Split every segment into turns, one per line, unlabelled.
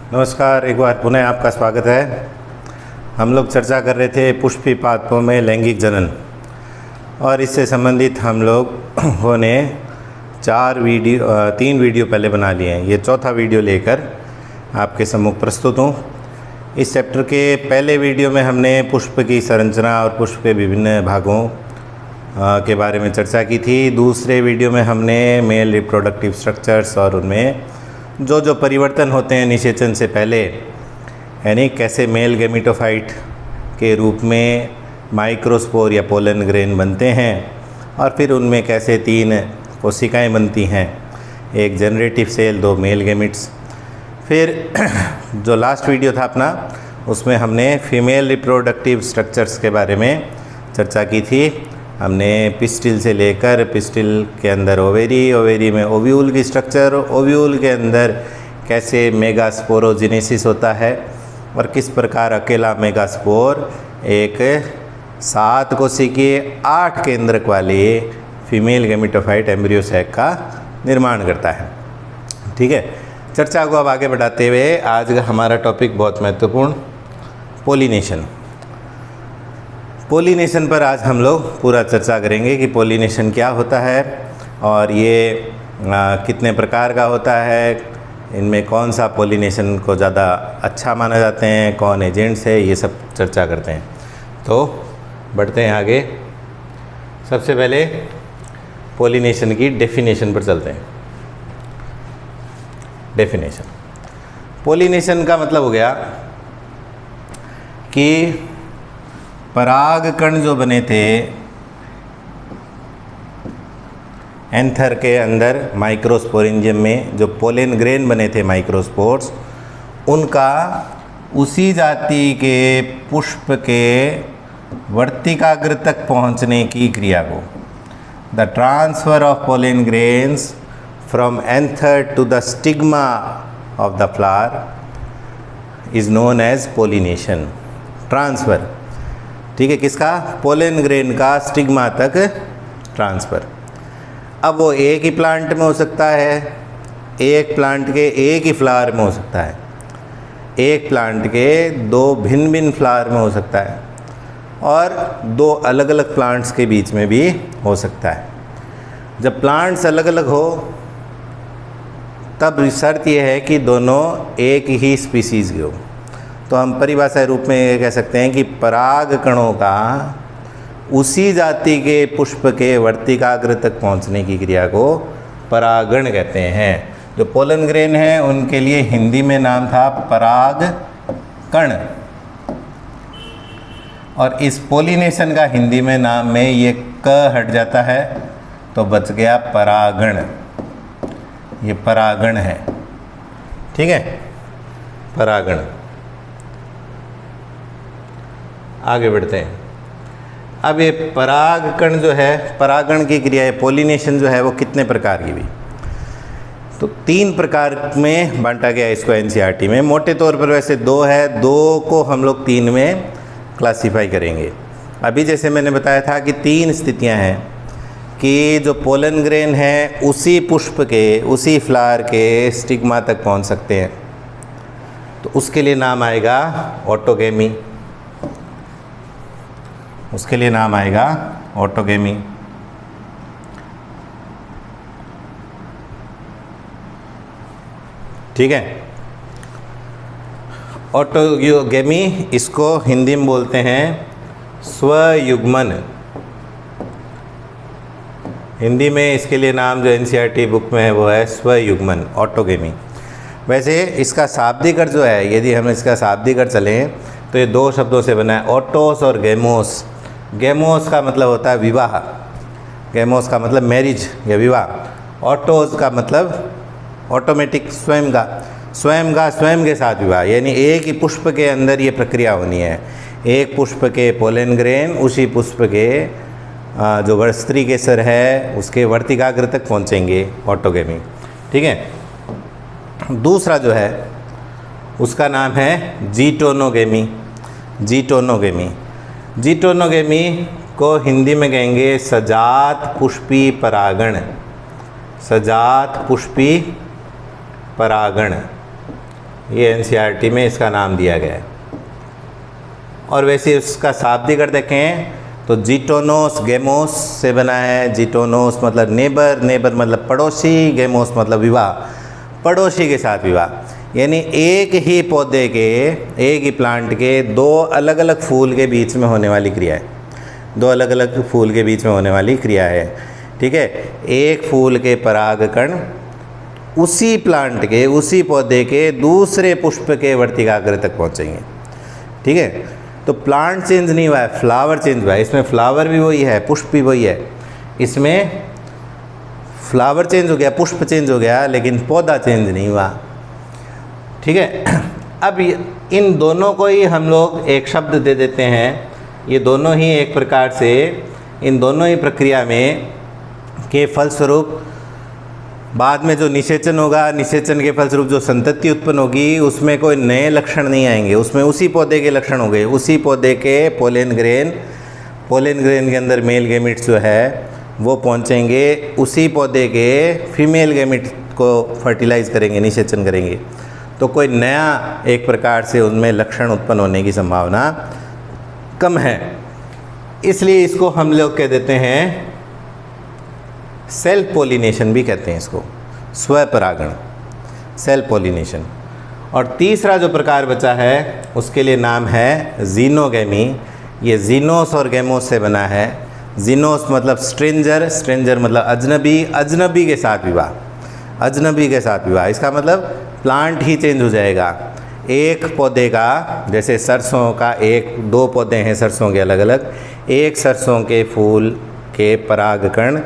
नमस्कार, एक बार पुनः आपका स्वागत है। हम लोग चर्चा कर रहे थे पुष्पी पादपों में लैंगिक जनन और इससे संबंधित हम लोगों ने 3 वीडियो पहले बना लिए हैं। ये चौथा वीडियो लेकर आपके सम्मुख प्रस्तुत हूँ। इस चैप्टर के पहले वीडियो में हमने पुष्प की संरचना और पुष्प के विभिन्न भागों के बारे में चर्चा की थी। दूसरे वीडियो में हमने मेल रिप्रोडक्टिव स्ट्रक्चर्स और उनमें जो परिवर्तन होते हैं निषेचन से पहले, यानी कैसे मेल गैमेटोफाइट के रूप में माइक्रोस्पोर या पोलन ग्रेन बनते हैं और फिर उनमें कैसे 3 कोशिकाएं बनती हैं, एक जनरेटिव सेल, 2 मेल गैमेट्स। फिर जो लास्ट वीडियो था अपना, उसमें हमने फीमेल रिप्रोडक्टिव स्ट्रक्चर्स के बारे में चर्चा की थी। हमने पिस्टिल से लेकर पिस्टिल के अंदर ओवेरी, ओवेरी में ओव्यूल की स्ट्रक्चर, ओव्यूल के अंदर कैसे मेगास्पोरोजेनेसिस होता है और किस प्रकार अकेला मेगास्पोर एक 7 कोशिकीय 8 केंद्रक वाली फीमेल गैमेटोफाइट एम्ब्रियो सैक का निर्माण करता है। ठीक है, चर्चा को अब आगे बढ़ाते हुए आज का हमारा टॉपिक बहुत महत्वपूर्ण, पोलिनेशन। पोलिनेशन पर आज हम लोग पूरा चर्चा करेंगे कि पोलिनेशन क्या होता है और ये कितने प्रकार का होता है, इनमें कौन सा पोलिनेशन को ज़्यादा अच्छा माना जाते हैं, कौन एजेंट्स है, ये सब चर्चा करते हैं। तो बढ़ते हैं आगे। सबसे पहले पोलिनेशन की डेफिनेशन पर चलते हैं। डेफिनेशन, पोलिनेशन का मतलब हो गया कि पराग कण जो बने थे एंथर के अंदर माइक्रोस्पोरेंजियम में, जो पोलन ग्रेन बने थे माइक्रोस्पोर्स, उनका उसी जाति के पुष्प के वर्तिकाग्र तक पहुंचने की क्रिया को, the transfer of pollen grains from anther to the stigma of the flower is known as pollination. Transfer, ठीक है, किसका? पोलन ग्रेन का स्टिग्मा तक ट्रांसफ़र। अब वो एक ही प्लांट में हो सकता है, एक प्लांट के एक ही फ्लावर में हो सकता है, एक प्लांट के 2 भिन्न भिन्न फ्लावर में हो सकता है और 2 अलग अलग प्लांट्स के बीच में भी हो सकता है। जब प्लांट्स अलग अलग हो तब शर्त यह है कि दोनों एक ही स्पीसीज़ के हो। तो हम परिभाषा रूप में ये कह सकते हैं कि पराग कणों का उसी जाति के पुष्प के वर्तिकाग्र तक पहुंचने की क्रिया को परागण कहते हैं। जो पोलन ग्रेन है उनके लिए हिंदी में नाम था पराग कण, और इस पोलिनेशन का हिंदी में नाम में ये क हट जाता है तो बच गया परागण। ये परागण है, ठीक है, परागण। आगे बढ़ते हैं। अब ये परागकण जो है, परागण की क्रिया है, पोलिनेशन जो है वो कितने प्रकार की हुई? तो 3 प्रकार में बांटा गया इसको एनसीईआरटी में। मोटे तौर पर वैसे 2 है, 2 को हम लोग 3 में क्लासिफाई करेंगे। अभी जैसे मैंने बताया था कि 3 स्थितियां हैं कि जो पोलन ग्रेन है उसी पुष्प के, उसी फ्लावर के स्टिग्मा तक पहुंच सकते हैं, तो उसके लिए नाम आएगा ऑटोगेमी। उसके लिए नाम आएगा ऑटोगेमी। ठीक है, ऑटोगेमी, इसको हिंदी में बोलते हैं स्वयुग्मन। हिंदी में इसके लिए नाम जो एनसीईआरटी बुक में है वो है स्वयुग्मन, ऑटोगेमी। वैसे इसका शाब्दिक अर्थ जो है, यदि हम इसका शाब्दिक अर्थ चलें तो ये 2 शब्दों से बना है, ऑटोस और गेमोस। गेमोस का मतलब होता है विवाह, गेमोस का मतलब मैरिज या विवाह। ऑटोस का मतलब ऑटोमेटिक, स्वयं के साथ विवाह, यानी एक ही पुष्प के अंदर ये प्रक्रिया होनी है। एक पुष्प के पोलन ग्रेन उसी पुष्प के जो वर्स्त्री केसर है उसके वर्तिकाग्र तक पहुंचेंगे, ऑटोगेमी। ठीक है। दूसरा जो है उसका नाम है जीटोनोगेमी। जीटोनोगेमी, जीटोनोगेमी को हिंदी में कहेंगे सजात पुष्पी परागण। सजात पुष्पी परागण, ये एनसीईआरटी में इसका नाम दिया गया है। और वैसे उसका शाब्दिक अर्थ देखें तो जीटोनोस गेमोस से बना है। जीटोनोस मतलब नेबर, नेबर मतलब पड़ोसी, गेमोस मतलब विवाह, पड़ोसी के साथ विवाह। यानी एक ही पौधे के, एक ही प्लांट के दो अलग अलग फूल के बीच में होने वाली क्रिया है। दो अलग अलग फूल के बीच में होने वाली क्रिया है, ठीक है। एक फूल के परागकण उसी प्लांट के, उसी पौधे के दूसरे पुष्प के वर्तिकाग्र तक पहुँचेंगे, ठीक है। तो प्लांट चेंज नहीं हुआ है, फ्लावर चेंज हुआ है। इसमें फ्लावर भी वही है, पुष्प भी वही है। इसमें फ्लावर चेंज हो गया, पुष्प चेंज हो गया, लेकिन पौधा चेंज नहीं हुआ, ठीक है। अब इन दोनों को ही हम लोग एक शब्द दे देते हैं। ये दोनों ही एक प्रकार से, इन दोनों ही प्रक्रिया में के फलस्वरूप बाद में जो निषेचन होगा, निषेचन के फलस्वरूप जो संतति उत्पन्न होगी, उसमें कोई नए लक्षण नहीं आएंगे। उसमें उसी पौधे के लक्षण हो गए, उसी पौधे के पोलन ग्रेन के अंदर मेल गैमेट्स जो है वो पहुंचेंगे, उसी पौधे के फीमेल गैमेट को फर्टिलाइज करेंगे, निषेचन करेंगे। तो कोई नया एक प्रकार से उनमें लक्षण उत्पन्न होने की संभावना कम है। इसलिए इसको हम लोग कह देते हैं सेल्फ पॉलिनेशन भी कहते हैं इसको, स्वपरागण, सेल्फ पॉलिनेशन। और तीसरा जो प्रकार बचा है उसके लिए नाम है जीनोगेमी। ये जीनोस और गेमोस से बना है। जीनोस मतलब स्ट्रेंजर, स्ट्रेंजर मतलब अजनबी, अजनबी के साथ विवाह, अजनबी के साथ विवाह। इसका मतलब प्लांट ही चेंज हो जाएगा। एक पौधे का, जैसे सरसों का एक दो पौधे हैं सरसों के अलग अलग, एक सरसों के फूल के परागकण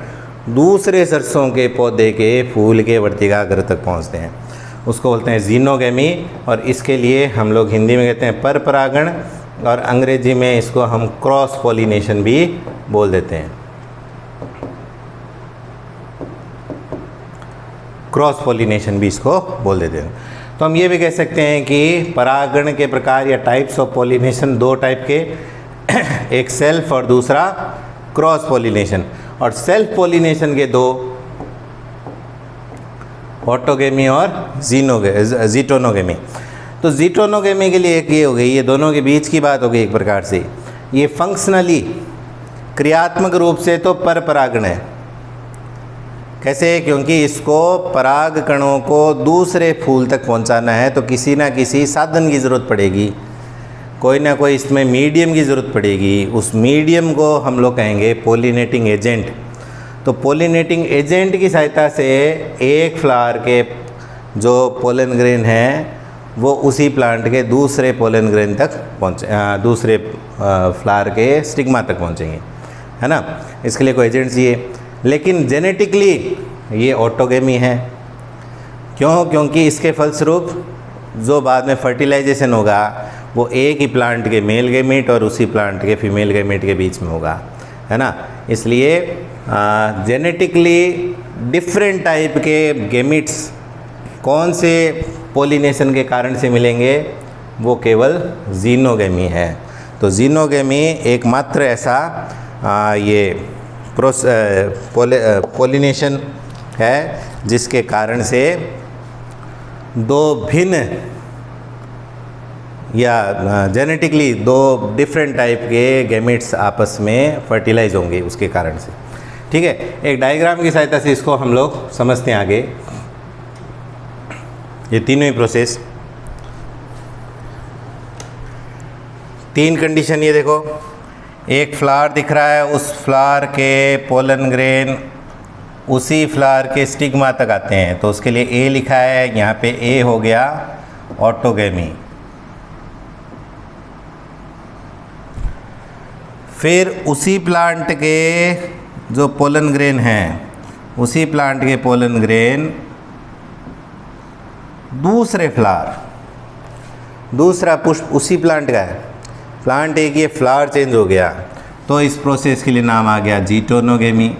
दूसरे सरसों के पौधे के फूल के वर्तिकाग्र तक पहुंचते हैं, उसको बोलते हैं जीनोगेमी। और इसके लिए हम लोग हिंदी में कहते हैं पर परागण, और अंग्रेजी में इसको हम क्रॉस पॉलिनेशन भी बोल देते हैं, क्रॉस पॉलिनेशन भी इसको बोल देते हैं। तो हम ये भी कह सकते हैं कि परागण के प्रकार या टाइप्स ऑफ पॉलिनेशन दो टाइप के, एक सेल्फ और दूसरा क्रॉस पॉलिनेशन। और सेल्फ पॉलिनेशन के दो, ऑटोगेमी और जीटोनोगेमी। तो जीटोनोगेमी के लिए एक ये हो गई, ये दोनों के बीच की बात हो गई एक प्रकार से। ये फंक्शनली, क्रियात्मक रूप से तो पर परागण है। कैसे? क्योंकि इसको पराग कणों को दूसरे फूल तक पहुंचाना है तो किसी ना किसी साधन की ज़रूरत पड़ेगी, कोई ना कोई इसमें मीडियम की ज़रूरत पड़ेगी। उस मीडियम को हम लोग कहेंगे पोलिनेटिंग एजेंट। तो पोलिनेटिंग एजेंट की सहायता से एक फ्लावर के जो पोलन ग्रेन हैं वो उसी प्लांट के दूसरे पोलन ग्रेन तक पहुँचे, दूसरे फ्लावर के स्टिग्मा तक पहुँचेंगे, है ना। इसके लिए कोई एजेंट चाहिए। लेकिन जेनेटिकली ये ऑटोगेमी है। क्यों? क्योंकि इसके फलस्वरूप जो बाद में फर्टिलाइजेशन होगा वो एक ही प्लांट के मेल गैमेट और उसी प्लांट के फीमेल गैमेट के बीच में होगा, है ना। इसलिए जेनेटिकली डिफरेंट टाइप के गैमेट्स कौन से पॉलिनेशन के कारण से मिलेंगे, वो केवल जीनोगेमी है। तो जीनोगेमी एकमात्र ऐसा ये पॉलिनेशन है जिसके कारण से दो भिन्न या जेनेटिकली दो डिफरेंट टाइप के गैमेट्स आपस में फर्टिलाइज होंगे उसके कारण से। ठीक है, एक डायग्राम की सहायता से इसको हम लोग समझते हैं आगे। ये तीनों ही प्रोसेस, तीन कंडीशन, ये देखो एक फ्लावर दिख रहा है, उस फ्लावर के पोलन ग्रेन उसी फ्लावर के स्टिग्मा तक आते हैं तो उसके लिए ए लिखा है, यहाँ पे ए हो गया ऑटोगेमी। फिर उसी प्लांट के जो पोलन ग्रेन हैं, उसी प्लांट के पोलन ग्रेन दूसरे फ्लावर, दूसरा पुष्प उसी प्लांट का है, प्लांट एक ये फ्लावर चेंज हो गया तो इस प्रोसेस के लिए नाम आ गया जीटोनोगेमी।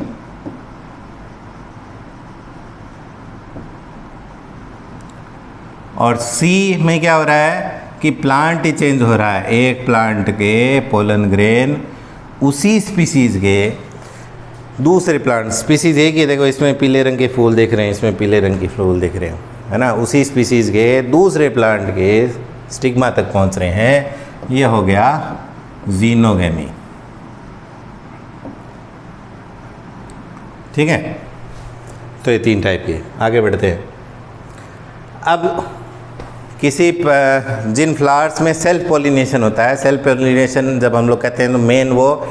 और सी में क्या हो रहा है कि प्लांट ही चेंज हो रहा है, एक प्लांट के पोलन ग्रेन उसी स्पीसीज़ के दूसरे प्लांट, स्पीसीज़ एक ही, देखो इसमें पीले रंग के फूल दिख रहे हैं, इसमें पीले रंग के फूल दिख रहे हैं, है ना, उसी स्पीसीज़ के दूसरे प्लांट के स्टिग्मा तक पहुंच रहे हैं, ये हो गया जीनोगेमी। ठीक है, तो ये 3 टाइप के। आगे बढ़ते हैं। अब किसी जिन फ्लावर्स में सेल्फ पॉलिनेशन होता है, सेल्फ पॉलिनेशन जब हम लोग कहते हैं तो मेन वो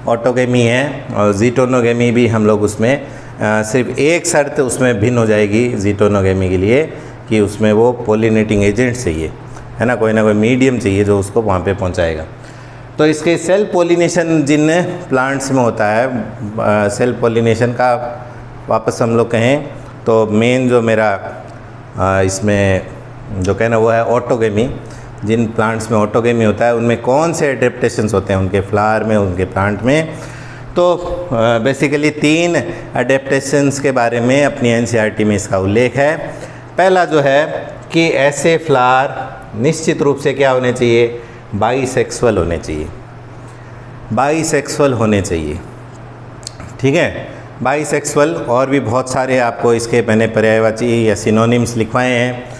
ऑटोगेमी है, और जीटोनोगेमी भी हम लोग उसमें सिर्फ एक शर्त उसमें भिन्न हो जाएगी जीटोनोगेमी के लिए कि उसमें वो पॉलिनेटिंग एजेंट चाहिए, है ना कोई मीडियम चाहिए जो उसको वहाँ पे पहुँचाएगा। तो इसके सेल्फ पॉलिनेशन जिन प्लांट्स में होता है, सेल्फ पॉलिनेशन का वापस हम लोग कहें तो मेन जो मेरा इसमें जो कहना वो है ऑटोगेमी। जिन प्लांट्स में ऑटोगेमी होता है उनमें कौन से एडेप्टेशंस होते हैं उनके फ्लावर में, उनके प्लांट में। तो बेसिकली 3 एडेप्टेशंस के बारे में अपनी एनसीईआरटी में इसका उल्लेख है। पहला जो है कि ऐसे फ्लावर निश्चित रूप से क्या होने चाहिए, बाईसेक्सुअल होने चाहिए, बाईसेक्सुअल होने चाहिए। ठीक है, बाईसेक्सुअल और भी बहुत सारे आपको इसके मैंने पर्यायवाची या सिनोनिम्स लिखवाए हैं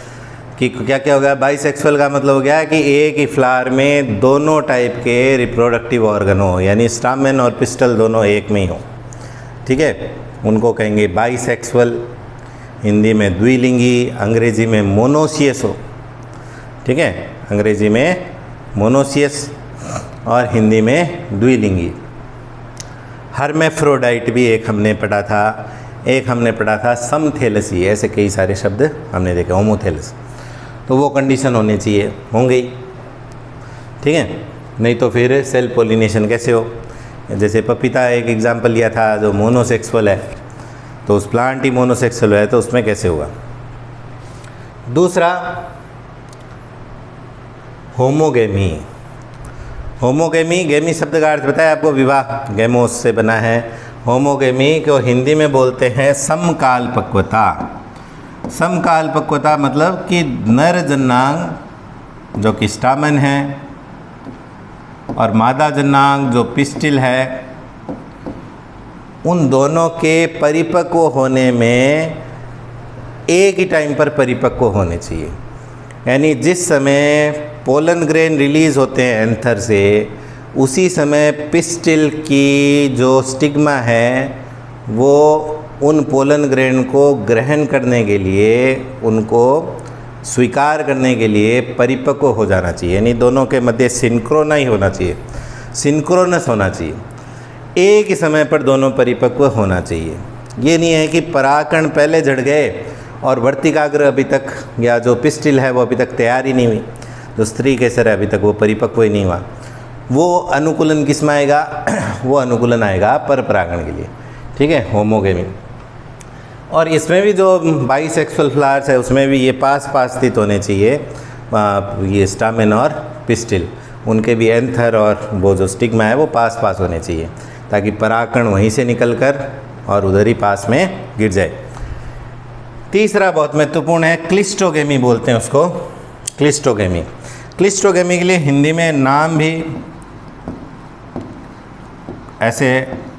कि क्या क्या होगा। बाईसेक्सुअल का मतलब हो गया कि एक ही फ्लावर में दोनों टाइप के रिप्रोडक्टिव ऑर्गन हो, यानी स्टामेन और पिस्टल दोनों एक में ही हो। ठीक है, उनको कहेंगे बाईसेक्सुअल। हिंदी में द्विलिंगी, अंग्रेजी में मोनोसियस हो। ठीक है, अंग्रेजी में मोनोसियस और हिंदी में द्विलिंगी। हर्मेफ्रोडाइट भी एक हमने पढ़ा था, एक हमने पढ़ा था समथेलसी। ऐसे कई सारे शब्द हमने देखे, होमोथेलस। तो वो कंडीशन होनी चाहिए, होंगी। ठीक है, नहीं तो फिर सेल्फ पॉलिनेशन कैसे हो। जैसे पपीता एक एग्जांपल लिया था जो मोनोसेक्सुअल है, तो उस प्लांट ही मोनोसेक्सुअल है तो उसमें कैसे होगा। दूसरा होमोगेमी। होमोगेमी, गेमी शब्द का अर्थ बताया आपको, विवाह, गेमोस से बना है। होमोगेमी को हिंदी में बोलते हैं समकाल पक्वता। समकाल पक्वता मतलब कि नर जन्नांग जो कि स्टामेन है और मादा जन्नांग जो पिस्टिल है, उन दोनों के परिपक्व होने में एक ही टाइम पर परिपक्व होने चाहिए। यानी जिस समय पोलन ग्रेन रिलीज़ होते हैं एंथर से, उसी समय पिस्टिल की जो स्टिग्मा है वो उन पोलन ग्रेन को ग्रहण करने के लिए, उनको स्वीकार करने के लिए परिपक्व हो जाना चाहिए। यानी दोनों के मध्य सिंक्रोनाइज होना चाहिए, सिंक्रोनस होना चाहिए, एक ही समय पर दोनों परिपक्व होना चाहिए। ये नहीं है कि परागकण पहले झड़ गए और वर्तिकाग्र अभी तक, या जो पिस्टिल है वो अभी तक तैयार ही नहीं हुई, जो स्त्री केसर है अभी तक वो परिपक्व ही नहीं हुआ। वो अनुकूलन किस में आएगा वो अनुकूलन आएगा पर परागण के लिए। ठीक है, होमोगेमी। और इसमें भी जो बाईसेक्सुअल फ्लावर्स है उसमें भी ये पास पास स्थित होने चाहिए, ये स्टामेन और पिस्टिल, उनके भी एंथर और वो जो स्टिग्मा है वो पास पास होने चाहिए, ताकि परागकण वहीं से निकलकर और उधर ही पास में गिर जाए। तीसरा बहुत महत्वपूर्ण है, क्लिस्टोगेमी बोलते हैं उसको, क्लिस्टोगेमी। क्लिस्टोगेमी के लिए हिंदी में नाम भी ऐसे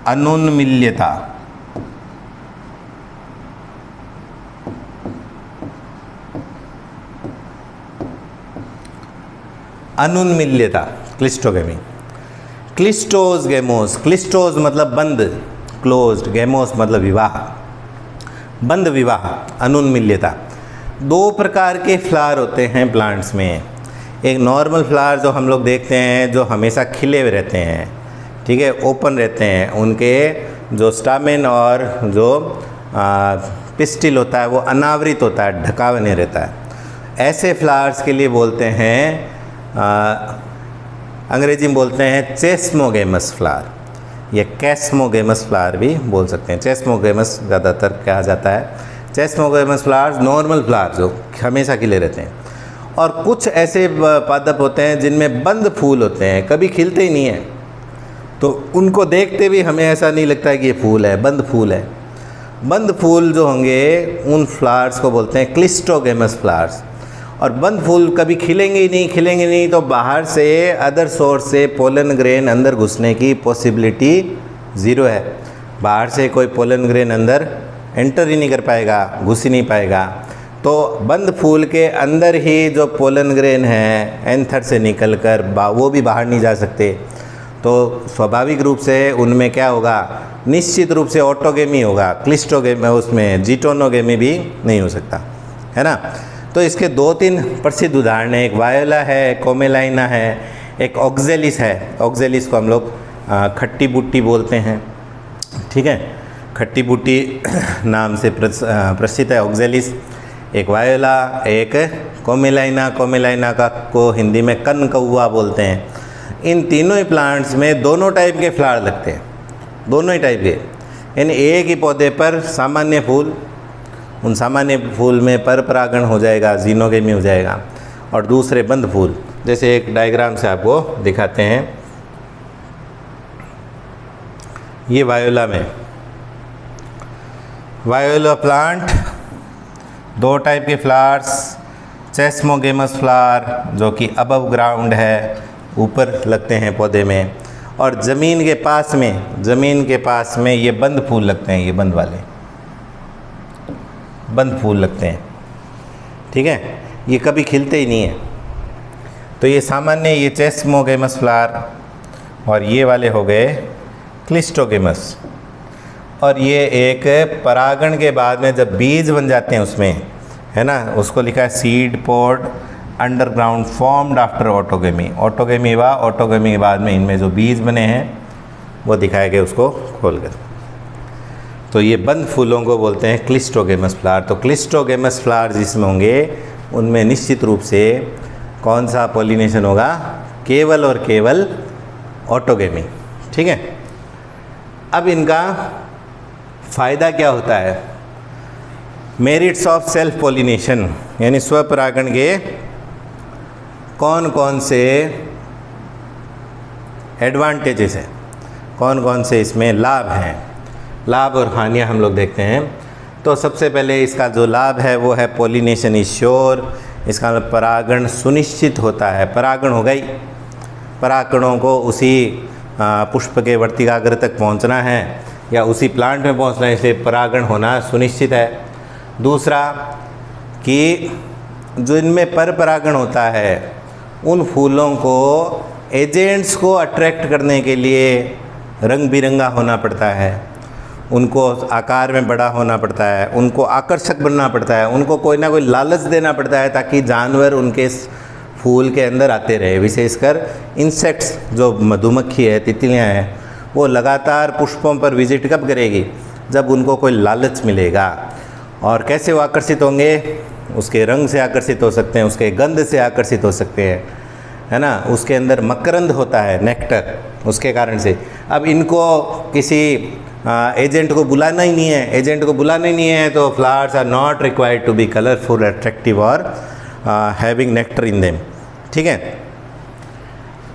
अनुन्मील्यता, अनुन्मील्यता, क्लिस्टोगेमी। क्लिस्टोज गेमोस, क्लिस्टोज मतलब बंद, क्लोज्ड, गेमोस मतलब विवाह, बंद विवाह, अनुन्मील्यता। 2 प्रकार के फ्लावर होते हैं प्लांट्स में। एक नॉर्मल फ्लावर जो हम लोग देखते हैं जो हमेशा खिले हुए रहते हैं, ठीक है, ओपन रहते हैं, उनके जो स्टामेन और जो पिस्टिल होता है वो अनावृत होता है, ढका हुआ नहीं रहता है। ऐसे फ्लावर्स के लिए बोलते हैं अंग्रेजी में बोलते हैं चेस्मोगेमस फ्लावर, या कैस्मोगेमस फ्लावर भी बोल सकते हैं। चेस्मोगेमस ज़्यादातर कहा जाता है। चेस्मोगेमस फ्लावर्स नॉर्मल फ्लावर जो हमेशा खिले रहते हैं। और कुछ ऐसे पादप होते हैं जिनमें बंद फूल होते हैं, कभी खिलते ही नहीं हैं, तो उनको देखते भी हमें ऐसा नहीं लगता है कि ये फूल है, बंद फूल है। बंद फूल जो होंगे उन फ्लावर्स को बोलते हैं क्लिस्टोगेमस फ्लावर्स। और बंद फूल कभी खिलेंगे नहीं तो बाहर से अदर सोर्स से पोलन ग्रेन अंदर घुसने की पॉसिबिलिटी ज़ीरो है। बाहर से कोई पोलन ग्रेन अंदर एंटर ही नहीं कर पाएगा, घुस ही नहीं पाएगा। तो तो बंद फूल के अंदर ही जो पोलन ग्रेन है एंथर से निकलकर वो भी बाहर नहीं जा सकते, तो स्वाभाविक रूप से उनमें क्या होगा, निश्चित रूप से ऑटोगेमी होगा, क्लिस्टोगेमी, उसमें जीटोनोगेमी भी नहीं हो सकता, है ना। तो इसके 2-3 प्रसिद्ध उदाहरण हैं, एक वायोला है, एक कोमेलाइना है, एक ऑक्जेलिस है। ऑक्जेलिस को हम लोग खट्टी बूटी बोलते हैं, ठीक है, खट्टी बूटी नाम से प्रसिद्ध है ऑक्जेलिस। एक वायोला, एक कोमेलाइना, कोमेलाइना का को हिंदी में कन कौवा बोलते हैं। इन तीनों ही प्लांट्स में दोनों टाइप के फ्लावर लगते हैं, दोनों ही टाइप के, यानी एक ही पौधे पर सामान्य फूल, उन सामान्य फूल में पर परागण हो जाएगा, जीनोगेमी हो जाएगा, और दूसरे बंद फूल, जैसे एक डायग्राम से आपको दिखाते हैं। ये वायोला में, वायोला प्लांट 2 टाइप के फ्लावर्स, चेस्मोगेमस फ्लावर जो कि अबव ग्राउंड है, ऊपर लगते हैं पौधे में, और ज़मीन के पास में, ज़मीन के पास में ये बंद फूल लगते हैं, ये बंद वाले बंद फूल लगते हैं, ठीक है, ये कभी खिलते ही नहीं है। तो ये सामान्य, ये चेस्मोगेमस फ्लावर, और ये वाले हो गए क्लिस्टोगेमस। और ये एक परागण के बाद में जब बीज बन जाते हैं उसमें, है ना, उसको लिखा है seed pod underground formed after autogamy. Autogamy हुआ, ऑटोगेमी के बाद में इनमें जो बीज बने हैं वो दिखाए गए उसको खोलकर। तो ये बंद फूलों को बोलते हैं क्लिस्टोगेमस फ्लावर। तो क्लिस्टोगेमस फ्लावर जिसमें होंगे उनमें निश्चित रूप से कौन सा पॉलिनेशन होगा, केवल और केवल ऑटोगेमी, ठीक है। अब इनका फ़ायदा क्या होता है, मेरिट्स ऑफ सेल्फ पॉलिनेशन, यानी स्वपरागण के कौन कौन से एडवांटेजेस हैं, कौन कौन से इसमें लाभ हैं, लाभ और हानियाँ हम लोग देखते हैं। तो सबसे पहले इसका जो लाभ है वो है पॉलिनेशन इज श्योर, इसका मतलब परागण सुनिश्चित होता है, परागण हो गई, परागणों को उसी पुष्प के वर्तिकाग्र तक पहुंचना है या उसी प्लांट में पहुंचना है, इसलिए परागण होना सुनिश्चित है। दूसरा कि जो इनमें पर परागण होता है उन फूलों को एजेंट्स को अट्रैक्ट करने के लिए रंग बिरंगा होना पड़ता है, उनको आकार में बड़ा होना पड़ता है, उनको आकर्षक बनना पड़ता है, उनको कोई ना कोई लालच देना पड़ता है ताकि जानवर उनके फूल के अंदर आते रहे। विशेषकर इंसेक्ट्स जो मधुमक्खी है, तितलियां हैं, वो लगातार पुष्पों पर विजिट कब करेगी, जब उनको कोई लालच मिलेगा। और कैसे वो आकर्षित होंगे, उसके रंग से आकर्षित हो सकते हैं, उसके गंध से आकर्षित हो सकते हैं, है ना, उसके अंदर मकरंद होता है, नेक्टर, उसके कारण से। अब इनको किसी एजेंट को बुलाना ही नहीं है, एजेंट को बुलाना ही नहीं है, तो flowers are not required to be colourful, attractive और हैविंग नेक्टर इन देम, ठीक है।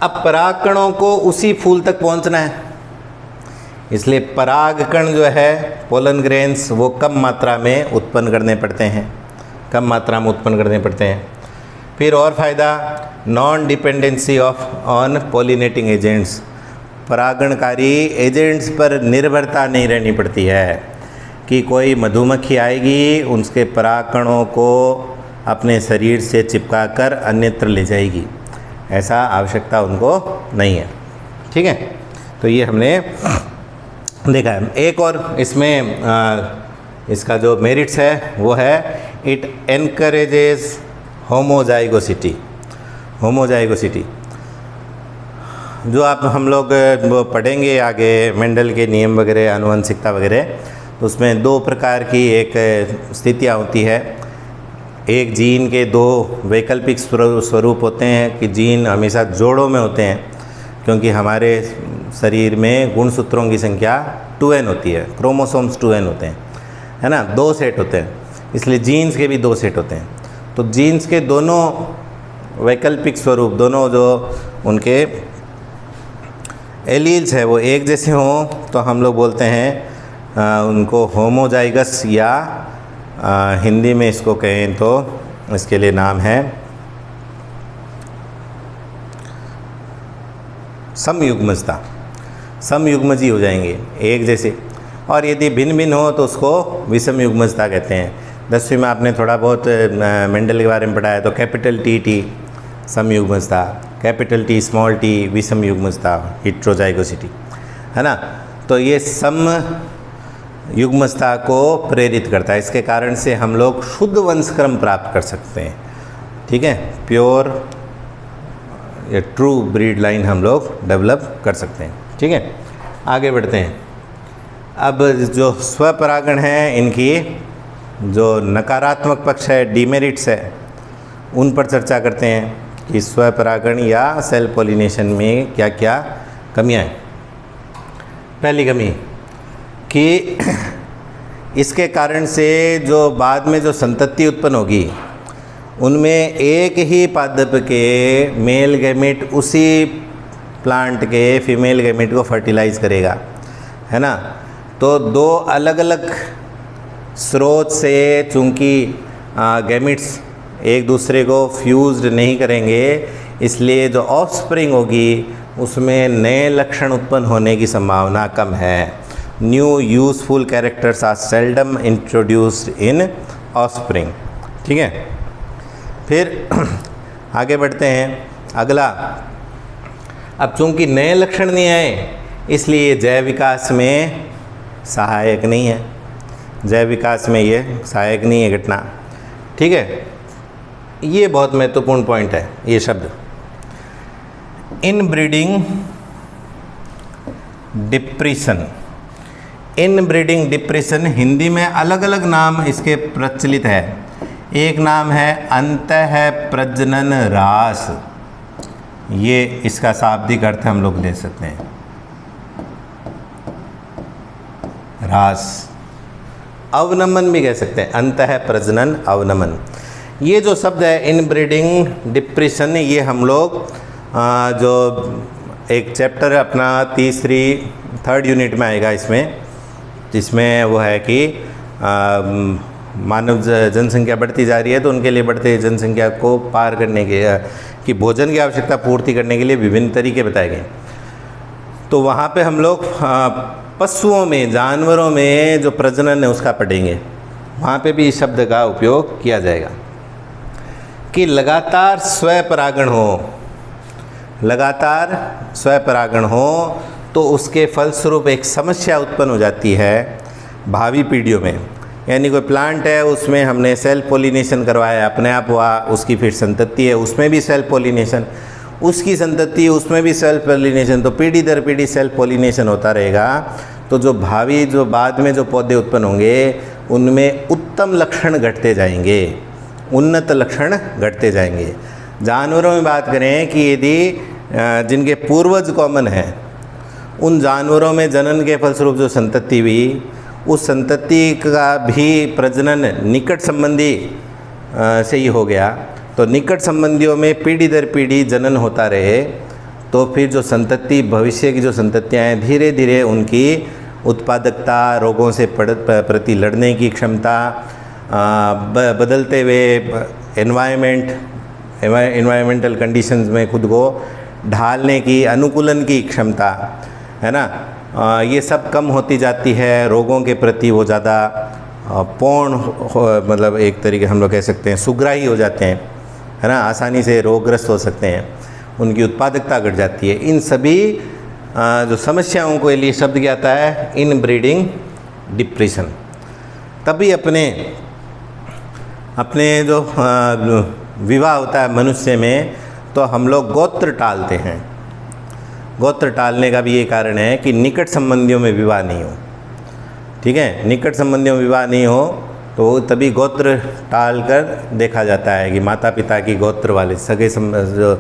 अब परागकणों को उसी फूल तक पहुंचना है, इसलिए परागकण जो है, पोलन ग्रेन्स, वो कम मात्रा में उत्पन्न करने पड़ते हैं, कम मात्रा में उत्पन्न करने पड़ते हैं। फिर और फ़ायदा, non dependency of on pollinating agents, परागणकारी एजेंट्स पर निर्भरता नहीं रहनी पड़ती है कि कोई मधुमक्खी आएगी, उसके परागकणों को अपने शरीर से चिपकाकर अन्यत्र ले जाएगी, ऐसा आवश्यकता उनको नहीं है, ठीक है। तो ये हमने देखा है। एक और इसमें इसका जो मेरिट्स है वो है इट एनकरेजेस होमोजाइगोसिटी। होमोजाइगोसिटी जो आप हम लोग वो पढ़ेंगे आगे, मेंडल के नियम वगैरह, आनुवंशिकता वगैरह, तो उसमें 2 प्रकार की एक स्थितियाँ होती है। एक जीन के 2 वैकल्पिक स्वरूप होते हैं कि जीन हमेशा जोड़ों में होते हैं, क्योंकि हमारे शरीर में गुणसूत्रों की संख्या 2n होती है, क्रोमोसोम्स 2n होते हैं, है ना, 2 सेट होते हैं, इसलिए जीन्स के भी 2 सेट होते हैं। तो जीन्स के दोनों वैकल्पिक स्वरूप, दोनों जो उनके एलील्स है वो एक जैसे हों तो हम लोग बोलते हैं उनको होमोजाइगस, या हिंदी में इसको कहें तो इसके लिए नाम है समयुग्मजता, समयुग्मजी हो जाएंगे एक जैसे। और यदि भिन्न भिन्न हो तो उसको विषम युग्मजता कहते हैं। 10वीं में आपने थोड़ा बहुत मेंडल के बारे में पढ़ा है, तो कैपिटल टी समयुग्मजता, कैपिटल टी स्मॉल टी विषमयुग्मजता हेटेरोजाइगोसिटी, है ना। तो ये सम युग्मजता को प्रेरित करता है। इसके कारण से हम लोग शुद्ध वंशक्रम प्राप्त कर सकते हैं, ठीक है। प्योर या ट्रू ब्रीड लाइन हम लोग डेवलप कर सकते हैं, ठीक है। आगे बढ़ते हैं। अब जो स्वपरागण है, इनकी जो नकारात्मक पक्ष है, डीमेरिट्स है, उन पर चर्चा करते हैं कि स्वपरागण या सेल्फ पॉलिनेशन में क्या क्या कमियां हैं। पहली कमी कि इसके कारण से जो बाद में जो संतति उत्पन्न होगी, उनमें एक ही पादप के मेल गैमेट उसी प्लांट के फीमेल गैमेट को फर्टिलाइज करेगा, है ना। तो दो अलग अलग स्रोत से चूँकि गैमेट्स एक दूसरे को फ्यूज्ड नहीं करेंगे, इसलिए जो ऑफस्प्रिंग होगी उसमें नए लक्षण उत्पन्न होने की संभावना कम है। New useful characters are seldom introduced in offspring, ठीक है। फिर आगे बढ़ते हैं। अगला, अब चूंकि नए लक्षण नहीं आए, इसलिए जैव विकास में सहायक नहीं है, जैव विकास में ये सहायक नहीं है घटना, ठीक है। ये बहुत महत्वपूर्ण पॉइंट है ये शब्द। Inbreeding depression, inbreeding depression Hindi में अलग अलग नाम इसके प्रचलित है। एक नाम है अंतः प्रजनन ह्रास, ये इसका शाब्दिक अर्थ हम लोग ले सकते हैं, ह्रास। अवनमन भी कह सकते हैं, अंतः प्रजनन अवनमन। ये जो शब्द है इनब्रीडिंग डिप्रेशन, ये हम लोग जो एक चैप्टर अपना थर्ड यूनिट में आएगा इसमें, जिसमें वो है कि मानव जनसंख्या बढ़ती जा रही है, तो उनके लिए बढ़ते जनसंख्या को पार करने के कि भोजन की आवश्यकता पूर्ति करने के लिए विभिन्न तरीके बताए गए। तो वहाँ पे हम लोग पशुओं में, जानवरों में जो प्रजनन है उसका पढ़ेंगे, वहाँ पे भी इस शब्द का उपयोग किया जाएगा कि लगातार स्वपरागण हो, लगातार स्वपरागण हो तो उसके फलस्वरूप एक समस्या उत्पन्न हो जाती है भावी पीढ़ियों में। यानी कोई प्लांट है, उसमें हमने सेल्फ पॉलिनेशन करवाया, अपने आप हुआ, उसकी फिर संतति है, उसमें भी सेल्फ पॉलिनेशन, उसकी संतति उसमें भी सेल्फ पॉलिनेशन, तो पीढ़ी दर पीढ़ी सेल्फ पॉलिनेशन होता रहेगा। तो जो भावी, जो बाद में जो पौधे उत्पन्न होंगे, उनमें उत्तम लक्षण घटते जाएंगे, उन्नत लक्षण घटते जाएंगे। जानवरों में बात करें कि यदि जिनके पूर्वज कॉमन हैं, उन जानवरों में जनन के फलस्वरूप जो संतति हुई, उस संतति का भी प्रजनन निकट संबंधी से ही हो गया, तो निकट संबंधियों में पीढ़ी दर पीढ़ी जनन होता रहे, तो फिर जो संतति, भविष्य की जो संततियाँ हैं, धीरे धीरे उनकी उत्पादकता, रोगों से प्रति लड़ने की क्षमता, बदलते हुए एनवायरमेंटल कंडीशंस में खुद को ढालने की, अनुकूलन की क्षमता, है ना, ये सब कम होती जाती है। रोगों के प्रति वो ज़्यादा पूर्ण, मतलब एक तरीके हम लोग कह सकते हैं सुग्राही हो जाते हैं, है ना, आसानी से रोगग्रस्त हो सकते हैं, उनकी उत्पादकता घट जाती है। इन सभी जो समस्याओं के लिए शब्द क्या आता है, इनब्रीडिंग डिप्रेशन। तभी अपने जो विवाह होता है मनुष्य में, तो हम लोग गोत्र टालते हैं। गोत्र टालने का भी ये कारण है कि निकट संबंधियों में विवाह नहीं हो, ठीक है। निकट संबंधियों में विवाह नहीं हो तो तभी गोत्र टाल कर देखा जाता है कि माता पिता की गोत्र वाले सगे जो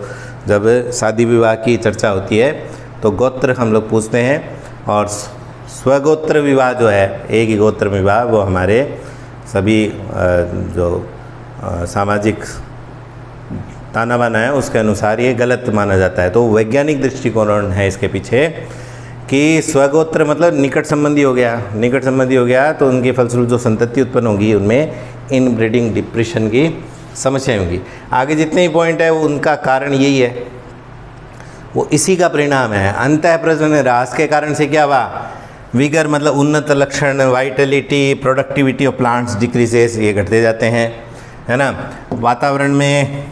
जब शादी विवाह की चर्चा होती है तो गोत्र हम लोग पूछते हैं। और स्वगोत्र विवाह जो है, एक ही गोत्र विवाह, वो हमारे सभी जो सामाजिक ताना बाना है उसके अनुसार ये गलत माना जाता है। तो वैज्ञानिक दृष्टिकोण है इसके पीछे कि स्वगोत्र मतलब निकट संबंधी हो गया, निकट संबंधी हो गया तो उनके फलस्वरूप जो संतति उत्पन्न होगी उनमें इनब्रीडिंग डिप्रेशन की समस्या होगी। आगे जितने ही पॉइंट है वो उनका कारण यही है, वो इसी का परिणाम है। अंतः प्रजनन ह्रास के कारण से क्या हुआ विगर मतलब उन्नत लक्षण, vitality, productivity of plants decreases, ये घटते जाते हैं, है ना। वातावरण में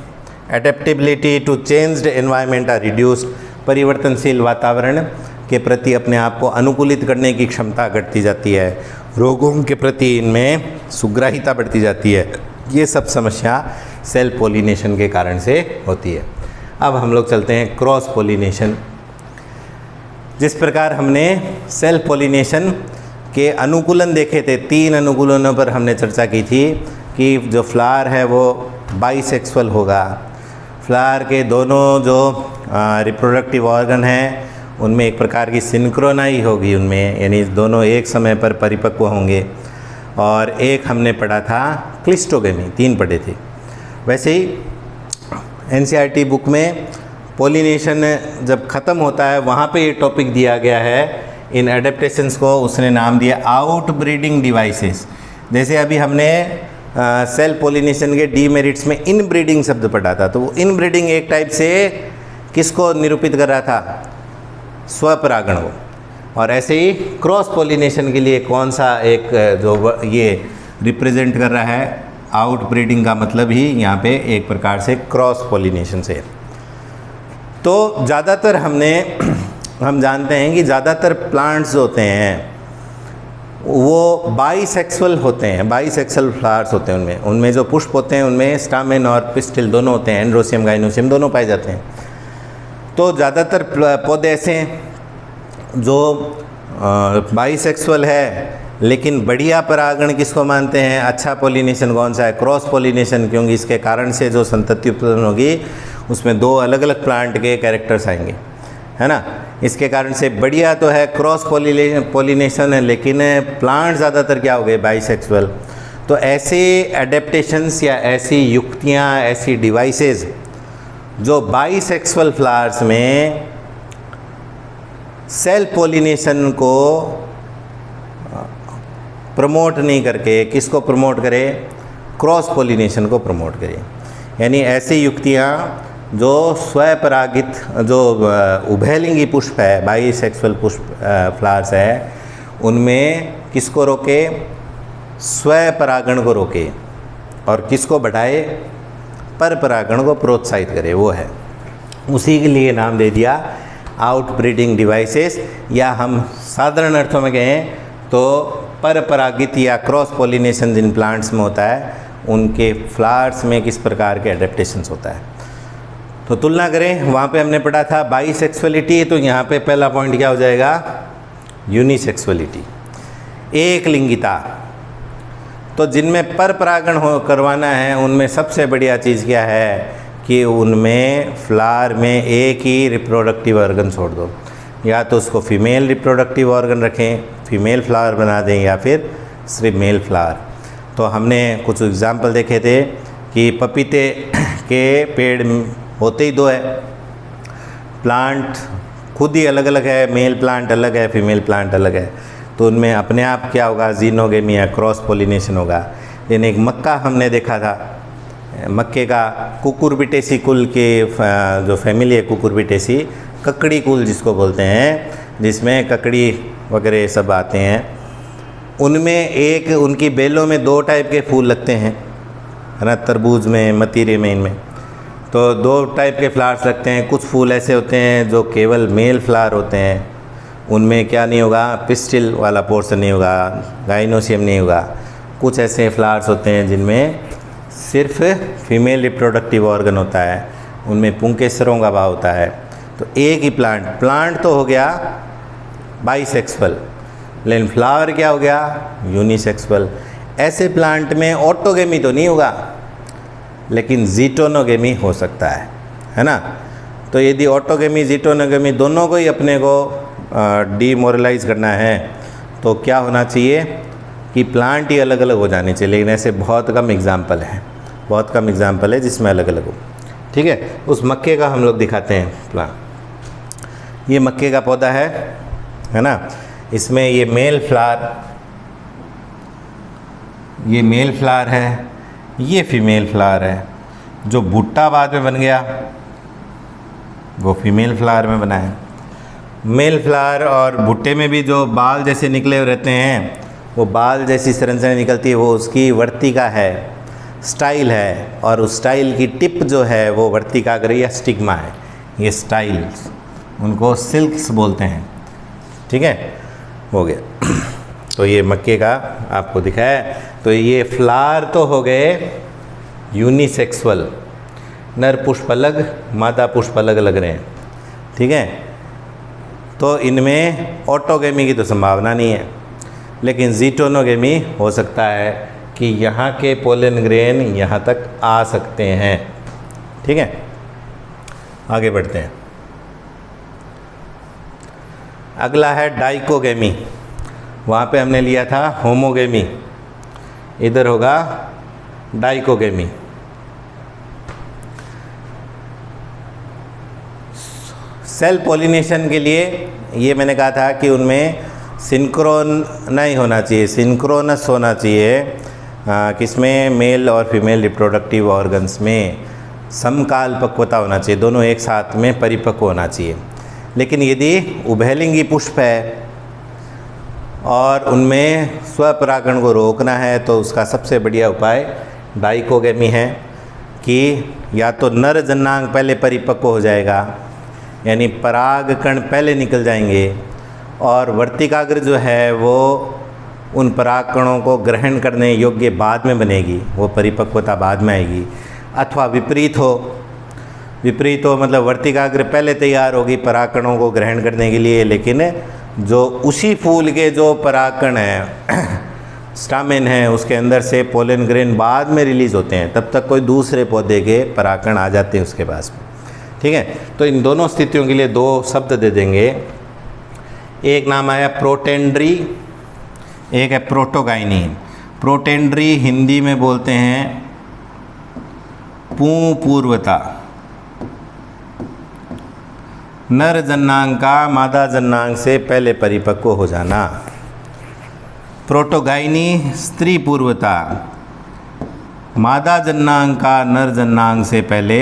adaptability to changed environment are reduced, परिवर्तनशील वातावरण के प्रति अपने आप को अनुकूलित करने की क्षमता घटती जाती है। रोगों के प्रति इनमें सुग्राहिता बढ़ती जाती है। ये सब समस्या सेल्फ पॉलिनेशन के कारण से होती है। अब हम लोग चलते हैं क्रॉस पॉलिनेशन। जिस प्रकार हमने सेल्फ पॉलिनेशन के अनुकूलन देखे थे, 3 अनुकूलनों पर हमने चर्चा की थी कि जो फ्लावर है वो बाइसेक्सुअल होगा, फ्लावर के दोनों जो रिप्रोडक्टिव ऑर्गन हैं उनमें एक प्रकार की सिंक्रोनाई होगी उनमें, यानी दोनों एक समय पर परिपक्व होंगे। और एक हमने पढ़ा था क्लिस्टोगेमी, 3 पढ़े थे। वैसे ही एनसीईआरटी बुक में पॉलिनेशन जब ख़त्म होता है वहाँ पे ये टॉपिक दिया गया है, इन एडेप्टेशंस को उसने नाम दिया आउट ब्रीडिंग डिवाइसेस। जैसे अभी हमने सेल्फ पॉलिनेशन के डीमेरिट्स में इन ब्रीडिंग शब्द पढ़ा था, तो वो इन ब्रीडिंग एक टाइप से किसको निरूपित कर रहा था, स्वपरागण को। और ऐसे ही क्रॉस पॉलिनेशन के लिए कौन सा एक जो ये रिप्रेजेंट कर रहा है, आउट ब्रीडिंग का मतलब ही यहाँ पे एक प्रकार से क्रॉस पॉलिनेशन से। तो ज़्यादातर हम जानते हैं कि ज़्यादातर प्लांट्स होते हैं वो बाइसेक्सुअल होते हैं, बाइसेक्सुअल फ्लावर्स होते हैं। उनमें जो पुष्प होते हैं उनमें स्टामेन और पिस्टिल दोनों होते हैं, एंड्रोसियम गाइनोसियम दोनों पाए जाते हैं। तो ज़्यादातर पौधे ऐसे हैं जो बाइसेक्सुअल है, लेकिन बढ़िया परागण किसको मानते हैं, अच्छा पॉलिनेशन कौन सा है, क्रॉस पॉलिनेशन, क्योंकि इसके कारण से जो संतति उत्पन्न होगी उसमें 2 अलग अलग प्लांट के कैरेक्टर्स आएंगे, है ना। इसके कारण से बढ़िया तो है क्रॉस पॉलिनेशन है, लेकिन प्लांट ज़्यादातर क्या हो गए, बाइसेक्सुअल। तो ऐसे एडेप्टेशंस या ऐसी युक्तियाँ, ऐसी डिवाइसेस जो बाइसेक्सुअल फ्लावर्स में सेल्फ पॉलिनेशन को प्रमोट नहीं करके किसको प्रमोट करे, क्रॉस पॉलिनेशन को प्रमोट करे। यानी ऐसी युक्तियाँ जो स्वपरागित, जो उभयलिंगी पुष्प है, बाइसेक्सुअल पुष्प फ्लावर्स है, उनमें किसको रोके, स्वपरागण को रोके, और किसको बढ़ाए, पर परागण को प्रोत्साहित करे, वो है। उसी के लिए नाम दे दिया आउट ब्रीडिंग डिवाइसेस, या हम साधारण अर्थों में कहें तो पर परागित या क्रॉस पॉलिनेशन जिन प्लांट्स में होता है उनके फ्लावर्स में किस प्रकार के एडेप्टेशंस होता है। तो तुलना करें, वहाँ पे हमने पढ़ा था बाइसेक्सुअलिटी, तो यहाँ पे पहला पॉइंट क्या हो जाएगा, यूनिसेक्सुअलिटी, एक लिंगिता। तो जिनमें पर परागण हो करवाना है उनमें सबसे बढ़िया चीज़ क्या है कि उनमें फ्लावर में एक ही रिप्रोडक्टिव ऑर्गन छोड़ दो, या तो उसको फीमेल रिप्रोडक्टिव ऑर्गन रखें, फीमेल फ्लावर बना दें, या फिर सिर्फ मेल फ्लावर। तो हमने कुछ एग्जाम्पल देखे थे कि पपीते के पेड़ होते ही 2 है, प्लांट खुद ही अलग अलग है, मेल प्लांट अलग है, फीमेल प्लांट अलग है, तो उनमें अपने आप क्या होगा, जीनोगेमी या क्रॉस पॉलिनेशन होगा। लेकिन एक मक्का हमने देखा था, मक्के का कुकुरबिटेसी कुल के जो फैमिली है कुकुरबिटेसी, ककड़ी कुल जिसको बोलते हैं, जिसमें ककड़ी वगैरह सब आते हैं, उनमें एक उनकी बेलों में 2 टाइप के फूल लगते हैं, है ना, तरबूज में, मतीरे में, इनमें तो 2 टाइप के फ्लावर्स लगते हैं। कुछ फूल ऐसे होते हैं जो केवल मेल फ्लावर होते हैं, उनमें क्या नहीं होगा, पिस्टिल वाला पोर्शन नहीं होगा, गाइनोसियम नहीं होगा। कुछ ऐसे फ्लावर्स होते हैं जिनमें सिर्फ फीमेल रिप्रोडक्टिव ऑर्गन होता है, उनमें पुंकेसरों का भाव होता है। तो एक ही प्लांट तो हो गया बाइसेक्सुअल, लेकिन फ्लावर क्या हो गया, यूनिसेक्सुअल। ऐसे प्लांट में ऑटोगेमी तो नहीं होगा, लेकिन जीटोनोगेमी हो सकता है ना। तो यदि ऑटोगेमी जीटोनोगेमी दोनों को ही अपने को डीमोरलाइज करना है तो क्या होना चाहिए कि प्लांट ही अलग अलग हो जाने चाहिए, लेकिन ऐसे बहुत कम एग्जाम्पल है जिसमें अलग अलग हो। ठीक है, उस मक्के का हम लोग दिखाते हैं प्लांट। ये मक्के का पौधा है ना, इसमें ये मेल फ्लावर है, ये फीमेल फ्लावर है। जो भुट्टा बाद में बन गया वो फीमेल फ्लावर में बना है। मेल फ्लावर और भुट्टे में भी जो बाल जैसे निकले हुए रहते हैं, वो बाल जैसी संरचना निकलती है, वो उसकी वर्तिका है, स्टाइल है। और उस स्टाइल की टिप जो है वो वर्तिकाग्र या स्टिग्मा है। ये स्टाइल्स उनको सिल्क्स बोलते हैं। ठीक है, हो गया। तो ये मक्के का आपको दिखाया। तो ये फ्लावर तो हो गए यूनिसेक्सुअल, नर पुष्प अलग, मादा पुष्प अलग लग रहे हैं। ठीक है, तो इनमें ऑटोगेमी की तो संभावना नहीं है, लेकिन जीटोनोगेमी हो सकता है कि यहाँ के पोलन ग्रेन यहाँ तक आ सकते हैं। ठीक है, आगे बढ़ते हैं। अगला है डाइकोगेमी। वहाँ पे हमने लिया था होमोगेमी, इधर होगा डाइकोगेमी। सेल पॉलिनेशन के लिए ये मैंने कहा था कि उनमें सिंक्रोन नहीं होना चाहिए, सिंक्रोनस होना चाहिए। किसमें? मेल और फीमेल रिप्रोडक्टिव ऑर्गन्स में समकाल पक्वता होना चाहिए, दोनों एक साथ में परिपक्व होना चाहिए। लेकिन यदि उभयलिंगी पुष्प है और उनमें स्वपरागण को रोकना है तो उसका सबसे बढ़िया उपाय डाइकोगेमी है कि या तो नर जन्नांग पहले परिपक्व हो जाएगा, यानी पराग कण पहले निकल जाएंगे, और वर्तिकाग्र जो है वो उन पराग कणों को ग्रहण करने योग्य बाद में बनेगी, वो परिपक्वता बाद में आएगी। अथवा विपरीत हो, विपरीत हो मतलब वर्तिकाग्र पहले तैयार होगी पराग कणों को ग्रहण करने के लिए, लेकिन जो उसी फूल के जो परागकण हैं स्टामेन है उसके अंदर से पोलन ग्रेन बाद में रिलीज होते हैं, तब तक कोई दूसरे पौधे के परागकण आ जाते हैं उसके पास में। ठीक है, तो इन दोनों स्थितियों के लिए दो शब्द दे देंगे। एक नाम आया प्रोटेंड्री, एक है प्रोटोगाइनी। प्रोटेंड्री हिंदी में बोलते हैं पूर्वता, नर जन्नांग का मादा जन्नांग से पहले परिपक्व हो जाना। प्रोटोगाइनी स्त्री पूर्वता, मादा जन्नांग का नर जन्नांग से पहले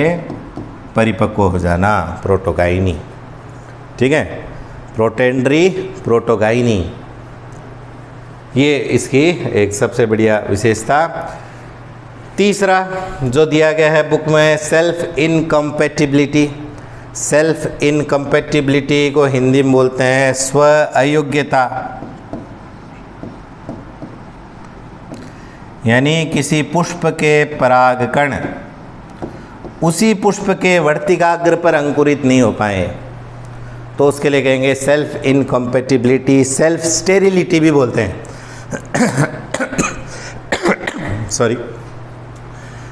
परिपक्व हो जाना, प्रोटोगाइनी। ठीक है, प्रोटेंड्री, प्रोटोगाइनी, ये इसकी एक सबसे बढ़िया विशेषता। तीसरा जो दिया गया है बुक में, सेल्फ इनकम्पैटिबिलिटी। सेल्फ इनकम्पैटिबिलिटी को हिंदी में बोलते हैं स्व अयोग्यता, यानी किसी पुष्प के परागकण उसी पुष्प के वर्तिकाग्र पर अंकुरित नहीं हो पाए तो उसके लिए कहेंगे सेल्फ इनकम्पैटिबिलिटी। सेल्फ स्टेरिलिटी भी बोलते हैं सॉरी,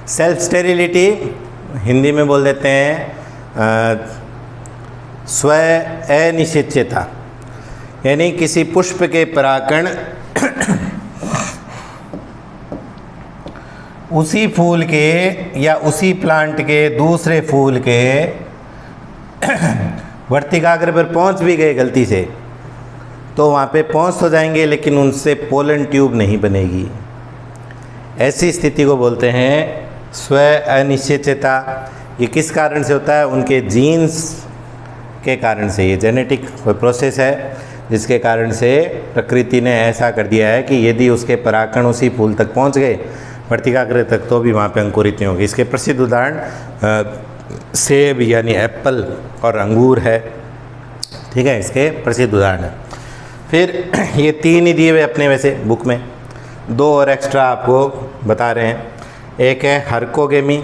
सेल्फ स्टेरिलिटी हिंदी में बोल देते हैं स्व अनिश्चितता, यानी किसी पुष्प के परागकण उसी फूल के या उसी प्लांट के दूसरे फूल के वर्तिकाग्र पर पहुंच भी गए गलती से तो वहाँ पे पहुंच तो जाएंगे लेकिन उनसे पोलन ट्यूब नहीं बनेगी। ऐसी स्थिति को बोलते हैं स्व अनिश्चितता। ये किस कारण से होता है? उनके जीन्स के कारण से। ये जेनेटिक कोई प्रोसेस है जिसके कारण से प्रकृति ने ऐसा कर दिया है कि यदि उसके परागकण उसी फूल तक पहुंच गए वर्तिकाग्र तक तो भी वहाँ पे अंकुरित नहीं होगी। इसके प्रसिद्ध उदाहरण सेब यानी एप्पल और अंगूर है। ठीक है, इसके प्रसिद्ध उदाहरण है। फिर ये तीन ही दिए हुए अपने वैसे बुक में, दो और एक्स्ट्रा आपको बता रहे हैं। एक है हर्कोगेमी।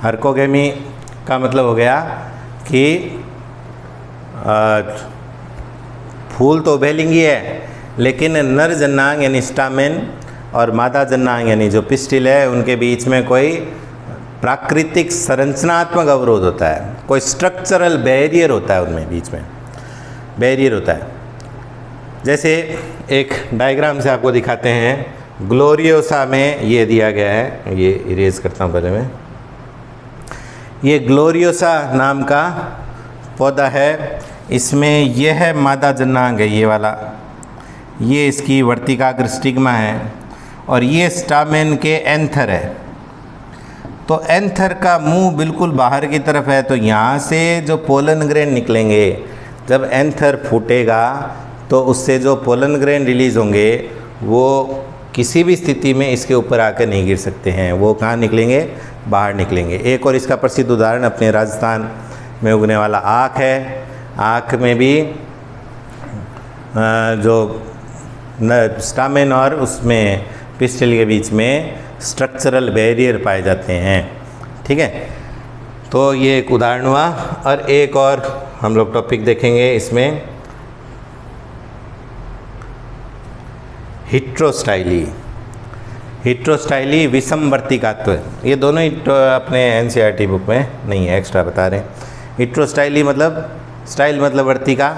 हर्कोगेमी का मतलब हो गया कि फूल तो उभयलिंगी है लेकिन नर जन्नांग यानी स्टामेन और मादा जन्नांग यानी जो पिस्टिल है उनके बीच में कोई प्राकृतिक संरचनात्मक अवरोध होता है, कोई स्ट्रक्चरल बैरियर होता है, उनमें बीच में बैरियर होता है। जैसे एक डायग्राम से आपको दिखाते हैं। ग्लोरियोसा में ये दिया गया है, ये इरेज करता हूँ पहले मैं। ये ग्लोरियोसा नाम का पौधा है, इसमें यह है मादा जन्नांग है, ये वाला, ये इसकी वर्तिकाग्र स्टिग्मा है और ये स्टामेन के एंथर है। तो एंथर का मुंह बिल्कुल बाहर की तरफ है, तो यहाँ से जो पोलन ग्रेन निकलेंगे जब एंथर फूटेगा तो उससे जो पोलन ग्रेन रिलीज़ होंगे वो किसी भी स्थिति में इसके ऊपर आकर नहीं गिर सकते हैं, वो कहाँ निकलेंगे, बाहर निकलेंगे। एक और इसका प्रसिद्ध उदाहरण अपने राजस्थान में उगने वाला आक है। आक में भी जो स्टामेन और उसमें पिस्टल के बीच में स्ट्रक्चरल बैरियर पाए जाते हैं। ठीक है, तो ये एक उदाहरण हुआ। और एक और हम लोग टॉपिक देखेंगे इसमें, हिट्रोस्टाइली। हिट्रोस्टाइली विषम वर्तिकात्व, ये दोनों ही अपने एनसीईआरटी बुक में नहीं है, एक्स्ट्रा बता रहे हैं। हिट्रोस्टाइली मतलब, स्टाइल मतलब वर्तिका,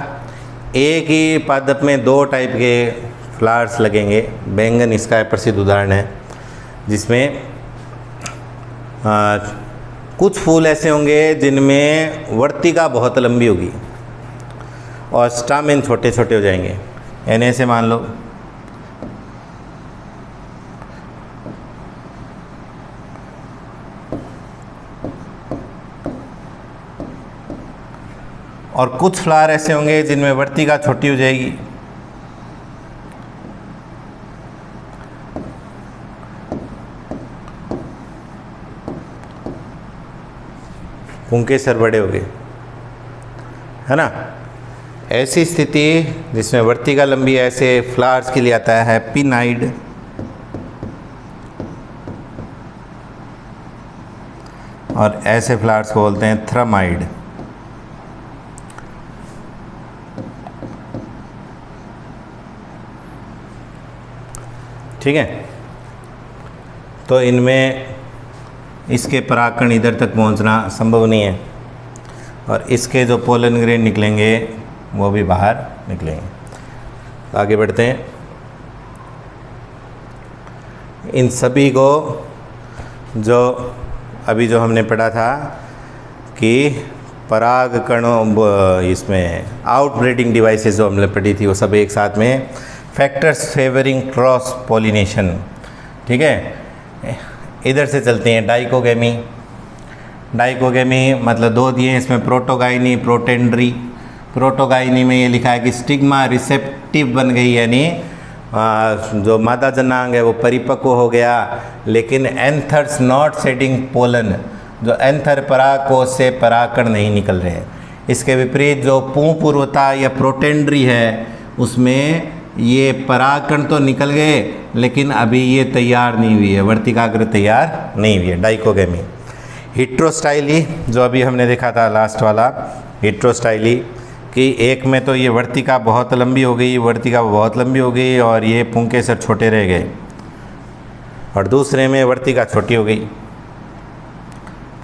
एक ही पादप में दो टाइप के फ्लावर्स लगेंगे। बैंगन इसका प्रसिद्ध उदाहरण है, जिसमें कुछ फूल ऐसे होंगे जिनमें वर्तिका बहुत लंबी होगी और स्टामेन छोटे छोटे हो जाएंगे। यानी ऐसे मान लो और कुछ फ्लावर ऐसे होंगे जिनमें वर्तिका छोटी हो जाएगी। पुंकेसर बड़े हो गए, है ना। ऐसी स्थिति जिसमें वर्तिका लंबी है, ऐसे फ्लावर्स के लिए आता है पिनाइड। और ऐसे फ्लावर्स को बोलते हैं थ्रमाइड। ठीक है, तो इनमें इसके परागकण इधर तक पहुंचना संभव नहीं है और इसके जो पोलन ग्रेन निकलेंगे वो भी बाहर निकलेंगे। तो आगे बढ़ते हैं। इन सभी को जो अभी जो हमने पढ़ा था कि परागकणों, इसमें आउटब्रीडिंग डिवाइसेस जो हमने पढ़ी थी वो सब एक साथ में, फैक्टर्स फेवरिंग क्रॉस पॉलिनेशन। ठीक है, इधर से चलते हैं। डाइकोगेमी, डाइकोगेमी मतलब दो दिए हैं इसमें, प्रोटोगाइनी, प्रोटेंड्री। प्रोटोगाइनी में ये लिखा है कि स्टिग्मा रिसेप्टिव बन गई, यानी जो मादा जनांग है वो परिपक्व हो गया, लेकिन एंथर्स नॉट शेडिंग पोलन, जो एंथर परागकोश से परागकण नहीं निकल रहे हैं। इसके विपरीत जो पुंपूर्वता या प्रोटेंड्री है उसमें ये परागकण तो निकल गए लेकिन अभी ये तैयार नहीं हुई है, वर्तिकाग्र तैयार नहीं हुई है, डाइकोगेमी। हिट्रोस्टाइली जो अभी हमने देखा था लास्ट वाला, हिट्रोस्टाइली कि एक में तो ये वर्तिका बहुत लंबी हो गई, वर्तिका बहुत लंबी हो गई और ये पुंकेसर छोटे रह गए, और दूसरे में वर्तिका छोटी हो गई,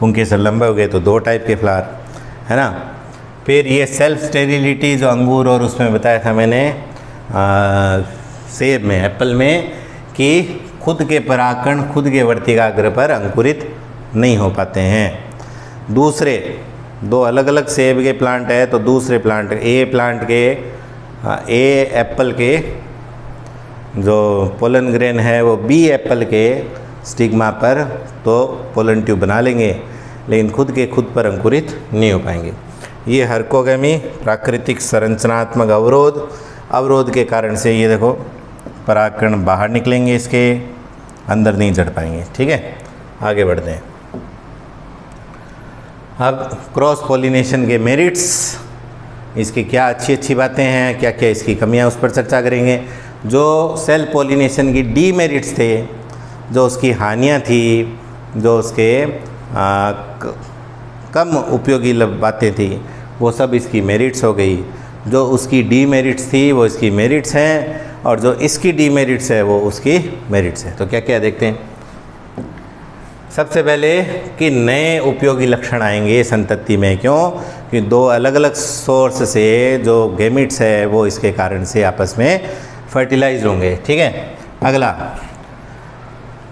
पुंकेसर लंबे हो गए, तो दो टाइप के फ्लावर, है ना। फिर ये सेल्फ स्टेरिलिटी जो अंगूर और उसमें बताया था मैंने, सेब में, एप्पल में, कि खुद के परागकण खुद के वर्तिकाग्र पर अंकुरित नहीं हो पाते हैं। दूसरे दो अलग अलग सेब के प्लांट है तो दूसरे प्लांट, ए प्लांट के, ए एप्पल के जो पोलन ग्रेन है वो बी एप्पल के स्टिग्मा पर तो पोलन ट्यूब बना लेंगे, लेकिन खुद के खुद पर अंकुरित नहीं हो पाएंगे। ये हर्कोगेमी, प्राकृतिक संरचनात्मक अवरोध के कारण से ये देखो परागकण बाहर निकलेंगे, इसके अंदर नहीं जड़ पाएंगे। ठीक है, आगे बढ़ते हैं। अब क्रॉस पॉलिनेशन के मेरिट्स, इसकी क्या अच्छी अच्छी बातें हैं, क्या क्या इसकी कमियां, उस पर चर्चा करेंगे। जो सेल्फ पॉलिनेशन की डीमेरिट्स थे, जो उसकी हानियां थी, जो उसके कम उपयोगी बातें थी, वो सब इसकी मेरिट्स हो गई। जो उसकी डीमेरिट्स थी वो इसकी मेरिट्स हैं, और जो इसकी डीमेरिट्स है वो उसकी मेरिट्स है। तो क्या क्या देखते हैं। सबसे पहले कि नए उपयोगी लक्षण आएंगे संतति में। क्यों? कि दो अलग अलग सोर्स से जो गैमिट्स है वो इसके कारण से आपस में फर्टिलाइज होंगे। ठीक है, अगला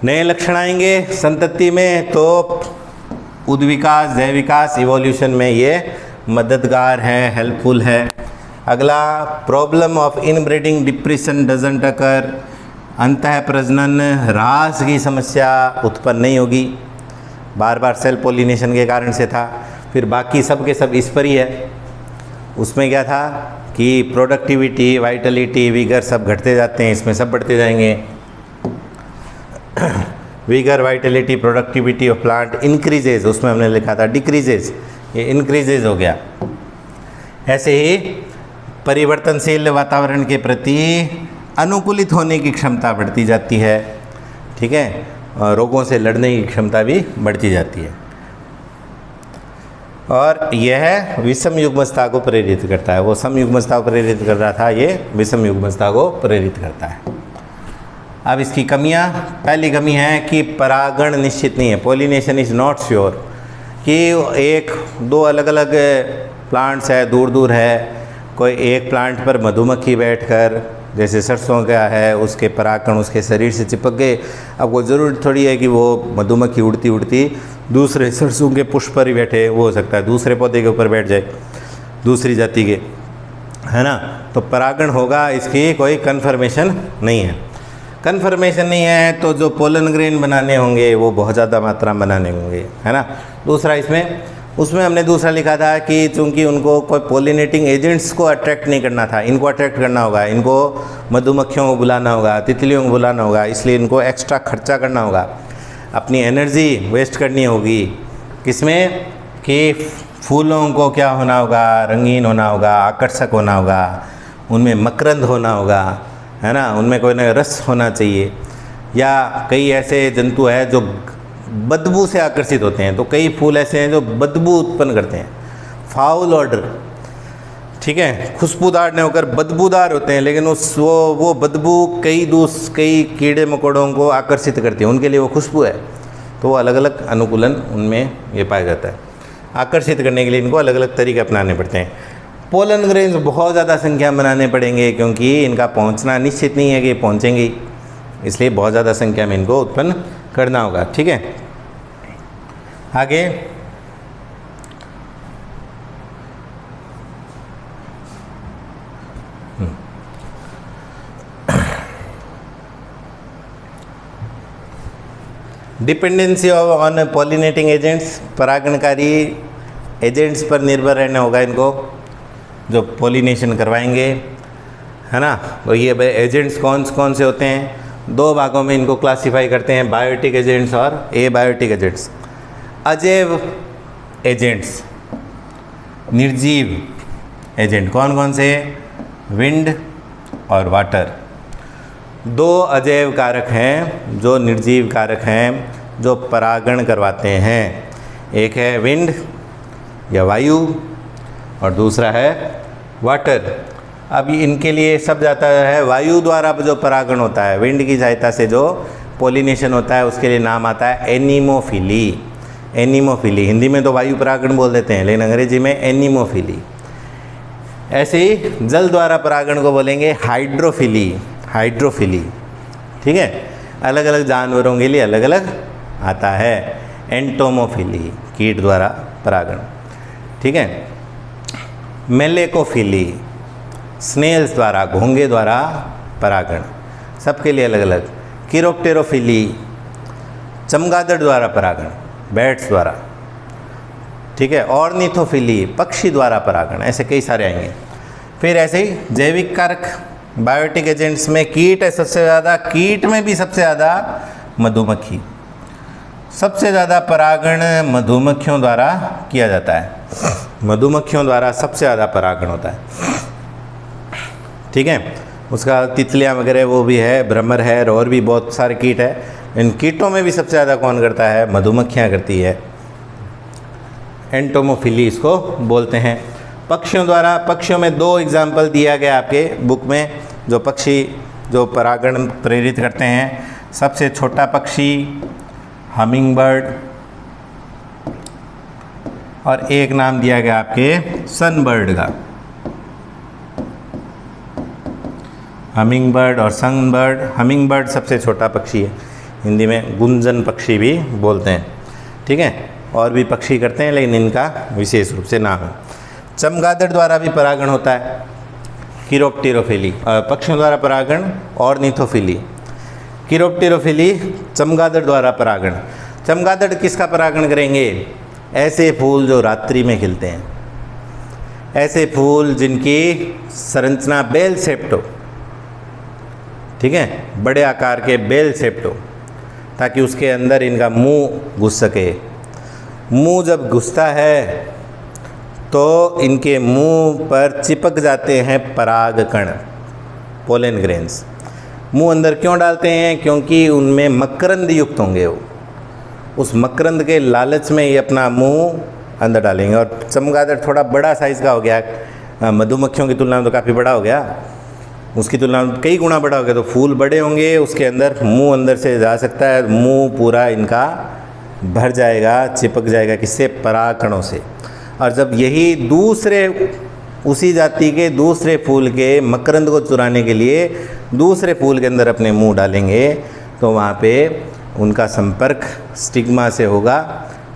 नए लक्षण आएंगे संतति में तो उद्विकास, जैव विकास, इवोल्यूशन में ये मददगार है, हेल्पफुल है। अगला problem of inbreeding depression doesn't occur, अंतः प्रजनन ह्रास की समस्या उत्पन्न नहीं होगी, बार बार सेल पोलिनेशन के कारण से था। फिर बाकी सब के सब इस पर ही है। उसमें क्या था कि प्रोडक्टिविटी, वाइटलिटी, विगर सब घटते जाते हैं, इसमें सब बढ़ते जाएंगे। Vigour, Vitality, productivity of plant increases, उसमें हमने लिखा था डिक्रीजेज, ये इंक्रीजेज हो गया। ऐसे ही परिवर्तनशील वातावरण के प्रति अनुकूलित होने की क्षमता बढ़ती जाती है, ठीक है, और रोगों से लड़ने की क्षमता भी बढ़ती जाती है। और यह विषम युग्मजता को प्रेरित करता है। वो समयुग्मजता को प्रेरित कर रहा था, ये विषम युग्मजता को प्रेरित करता है। अब इसकी कमियां, पहली कमी है कि परागण निश्चित नहीं है, पॉलिनेशन इज़ नॉट श्योर, कि एक दो अलग अलग प्लांट्स है, दूर दूर है, कोई एक प्लांट पर मधुमक्खी बैठकर, जैसे सरसों का है, उसके परागकण उसके शरीर से चिपक गए। अब कोई ज़रूरत थोड़ी है कि वो मधुमक्खी उड़ती उड़ती दूसरे सरसों के पुष्प पर ही बैठे, वो हो सकता है दूसरे पौधे के ऊपर बैठ जाए, दूसरी जाति के, है ना। तो परागण होगा, इसकी कोई कन्फर्मेशन नहीं है। कन्फर्मेशन नहीं है तो जो पोलन ग्रेन बनाने होंगे वो बहुत ज़्यादा मात्रा में बनाने होंगे, है ना। दूसरा उसमें हमने दूसरा लिखा था कि चूंकि उनको कोई पोलिनेटिंग एजेंट्स को अट्रैक्ट नहीं करना था, इनको अट्रैक्ट करना होगा, इनको मधुमक्खियों को बुलाना होगा, तितलियों को बुलाना होगा, इसलिए इनको एक्स्ट्रा खर्चा करना होगा, अपनी एनर्जी वेस्ट करनी होगी। किसमें कि फूलों को क्या होना होगा, रंगीन होना होगा, आकर्षक होना होगा, उनमें मकरंद होना होगा, है ना, उनमें कोई ना रस होना चाहिए। या कई ऐसे जंतु हैं जो बदबू से आकर्षित होते हैं, तो कई फूल ऐसे हैं जो बदबू उत्पन्न करते हैं, फाउल ऑर्डर, ठीक है, खुशबूदार नहीं होकर बदबूदार होते हैं, लेकिन वो बदबू कई कीड़े मकोड़ों को आकर्षित करती है, उनके लिए वो खुशबू है। तो वो अलग अलग अनुकूलन उनमें ये पाया जाता है। आकर्षित करने के लिए इनको अलग अलग तरीके अपनाने पड़ते हैं। पोलन ग्रेन्स बहुत ज़्यादा संख्या में बनाने पड़ेंगे, क्योंकि इनका पहुंचना निश्चित नहीं है कि पहुंचेंगे, इसलिए बहुत ज़्यादा संख्या में इनको उत्पन्न करना होगा, ठीक है। आगे डिपेंडेंसी ऑन पॉलिनेटिंग एजेंट्स, परागणकारी एजेंट्स पर निर्भर रहना होगा इनको, जो पॉलिनेशन करवाएंगे, है ना। तो ये एजेंट्स कौन से होते हैं, दो भागों में इनको क्लासिफाई करते हैं, बायोटिक एजेंट्स और एबायोटिक एजेंट्स। अजैव एजेंट्स, निर्जीव एजेंट कौन से, विंड और वाटर। दो अजैव कारक हैं जो निर्जीव कारक हैं, जो परागण करवाते हैं। एक है विंड या वायु और दूसरा है वाटर। अब इनके लिए सब जाता है वायु द्वारा जो परागण होता है, विंड की सहायता से जो पोलिनेशन होता है, उसके लिए नाम आता है एनीमोफिली। एनीमोफिली, हिंदी में तो वायु परागण बोल देते हैं, लेकिन अंग्रेजी में एनीमोफिली। ऐसे ही जल द्वारा परागण को बोलेंगे हाइड्रोफिली, ठीक है। अलग अलग जानवरों के लिए अलग अलग आता है। एंटोमोफिली, कीट द्वारा परागण, ठीक है। मेलेकोफिली, स्नेल्स द्वारा, घोंगे द्वारा परागण, सबके लिए अलग अलग। किरोप्टेरोफिली, चमगादड़ द्वारा परागण, बैट्स द्वारा, ठीक है। ऑर्निथोफिली, पक्षी द्वारा परागण, ऐसे कई सारे आएंगे। फिर ऐसे ही जैविक कारक, बायोटिक एजेंट्स में कीट है सबसे ज़्यादा, कीट में भी सबसे ज़्यादा मधुमक्खी। सबसे ज़्यादा परागण मधुमक्खियों द्वारा किया जाता है, मधुमक्खियों द्वारा सबसे ज़्यादा परागण होता है, ठीक है। उसका तितलियाँ वगैरह वो भी है, भ्रमर है, और भी बहुत सारे कीट है। इन कीटों में भी सबसे ज़्यादा कौन करता है, मधुमक्खियाँ करती है। एंटोमोफिली इसको बोलते हैं। पक्षियों द्वारा, पक्षियों में दो एग्जाम्पल दिया गया आपके बुक में, जो पक्षी जो परागण प्रेरित करते हैं। सबसे छोटा पक्षी हमिंग बर्ड, और एक नाम दिया गया आपके सनबर्ड का। हमिंग बर्ड और सनबर्ड। हमिंग बर्ड सबसे छोटा पक्षी है, हिंदी में गुंजन पक्षी भी बोलते हैं, ठीक है। और भी पक्षी करते हैं, लेकिन इनका विशेष रूप से नाम है। चमगादड़ द्वारा भी परागण होता है, किरोप्टेरोफिली। पक्षियों द्वारा परागण ऑर्निथोफिली। किरोप्टेरोफिली, चमगादड़ द्वारा परागण। चमगादड़ किसका परागण करेंगे, ऐसे फूल जो रात्रि में खिलते हैं, ऐसे फूल जिनकी संरचना बेल शेप्ड हो, ठीक है, बड़े आकार के बेल शेप्ड हो, ताकि उसके अंदर इनका मुंह घुस सके। मुंह जब घुसता है तो इनके मुंह पर चिपक जाते हैं पराग कण, पोलन ग्रेन्स। मुंह अंदर क्यों डालते हैं? क्योंकि उनमें मकरंद युक्त होंगे वो, उस मकरंद के लालच में ये अपना मुंह अंदर डालेंगे। और चमगादड़ थोड़ा बड़ा साइज़ का हो गया, मधुमक्खियों की तुलना में तो काफ़ी बड़ा हो गया, उसकी तुलना में कई गुना बड़ा हो गया, तो फूल बड़े होंगे, उसके अंदर मुंह अंदर से जा सकता है, मुंह पूरा इनका भर जाएगा, चिपक जाएगा, किससे? पराग कणों से। और जब यही दूसरे उसी जाति के दूसरे फूल के मकरंद को चुराने के लिए दूसरे फूल के अंदर अपने मुंह डालेंगे, तो वहाँ पे उनका संपर्क स्टिग्मा से होगा,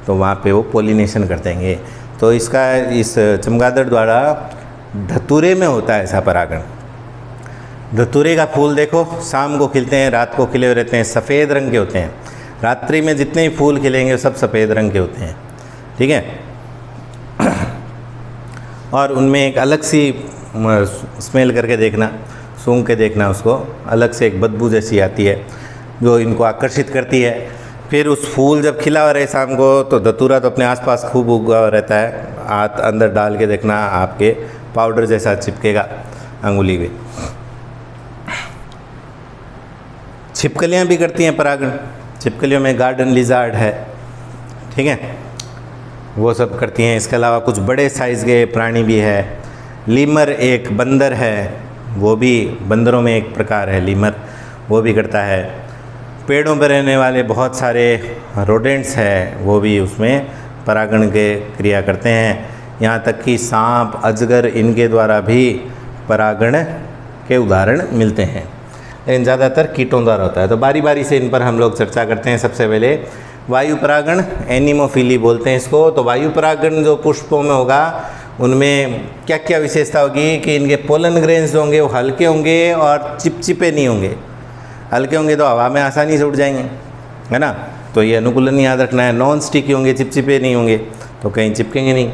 तो वहाँ पे वो पोलिनेशन कर देंगे। तो इसका इस चमगादड़ द्वारा धतूरे में होता है ऐसा परागण। धतूरे का फूल देखो, शाम को खिलते हैं, रात को खिले हुए रहते हैं, सफ़ेद रंग के होते हैं। रात्रि में जितने भी फूल खिलेंगे सब सफ़ेद रंग के होते हैं, ठीक है। और उनमें एक अलग सी स्मेल करके देखना, सूंघ के देखना, उसको अलग से एक बदबू जैसी आती है जो इनको आकर्षित करती है। फिर उस फूल जब खिला हुआ रहे शाम को, तो धतूरा तो अपने आसपास खूब उगा हुआ रहता है, हाथ अंदर डाल के देखना, आपके पाउडर जैसा चिपकेगा अंगुली में। छिपकलियाँ भी करती हैं परागण, छिपकलियों में गार्डन लिजार्ड है, ठीक है, वो सब करती हैं। इसके अलावा कुछ बड़े साइज़ के प्राणी भी है। लीमर एक बंदर है, वो भी बंदरों में एक प्रकार है लीमर, वो भी करता है। पेड़ों पर रहने वाले बहुत सारे रोडेंट्स हैं, वो भी उसमें परागण के क्रिया करते हैं। यहाँ तक कि सांप, अजगर, इनके द्वारा भी परागण के उदाहरण मिलते हैं, लेकिन ज़्यादातर कीटों द्वारा होता है। तो बारी बारी से इन पर हम लोग चर्चा करते हैं। सबसे पहले वायु परागण, एनिमोफिली बोलते हैं इसको। तो वायु परागण जो पुष्पों में होगा, उनमें क्या क्या विशेषता होगी कि इनके पोलन ग्रेन्स जो होंगे वो हल्के होंगे और चिपचिपे नहीं होंगे। हल्के होंगे तो हवा में आसानी से उड़ जाएंगे, है ना, तो ये अनुकूलन याद रखना है। नॉन स्टिकी होंगे, चिपचिपे नहीं होंगे, तो कहीं चिपकेंगे नहीं।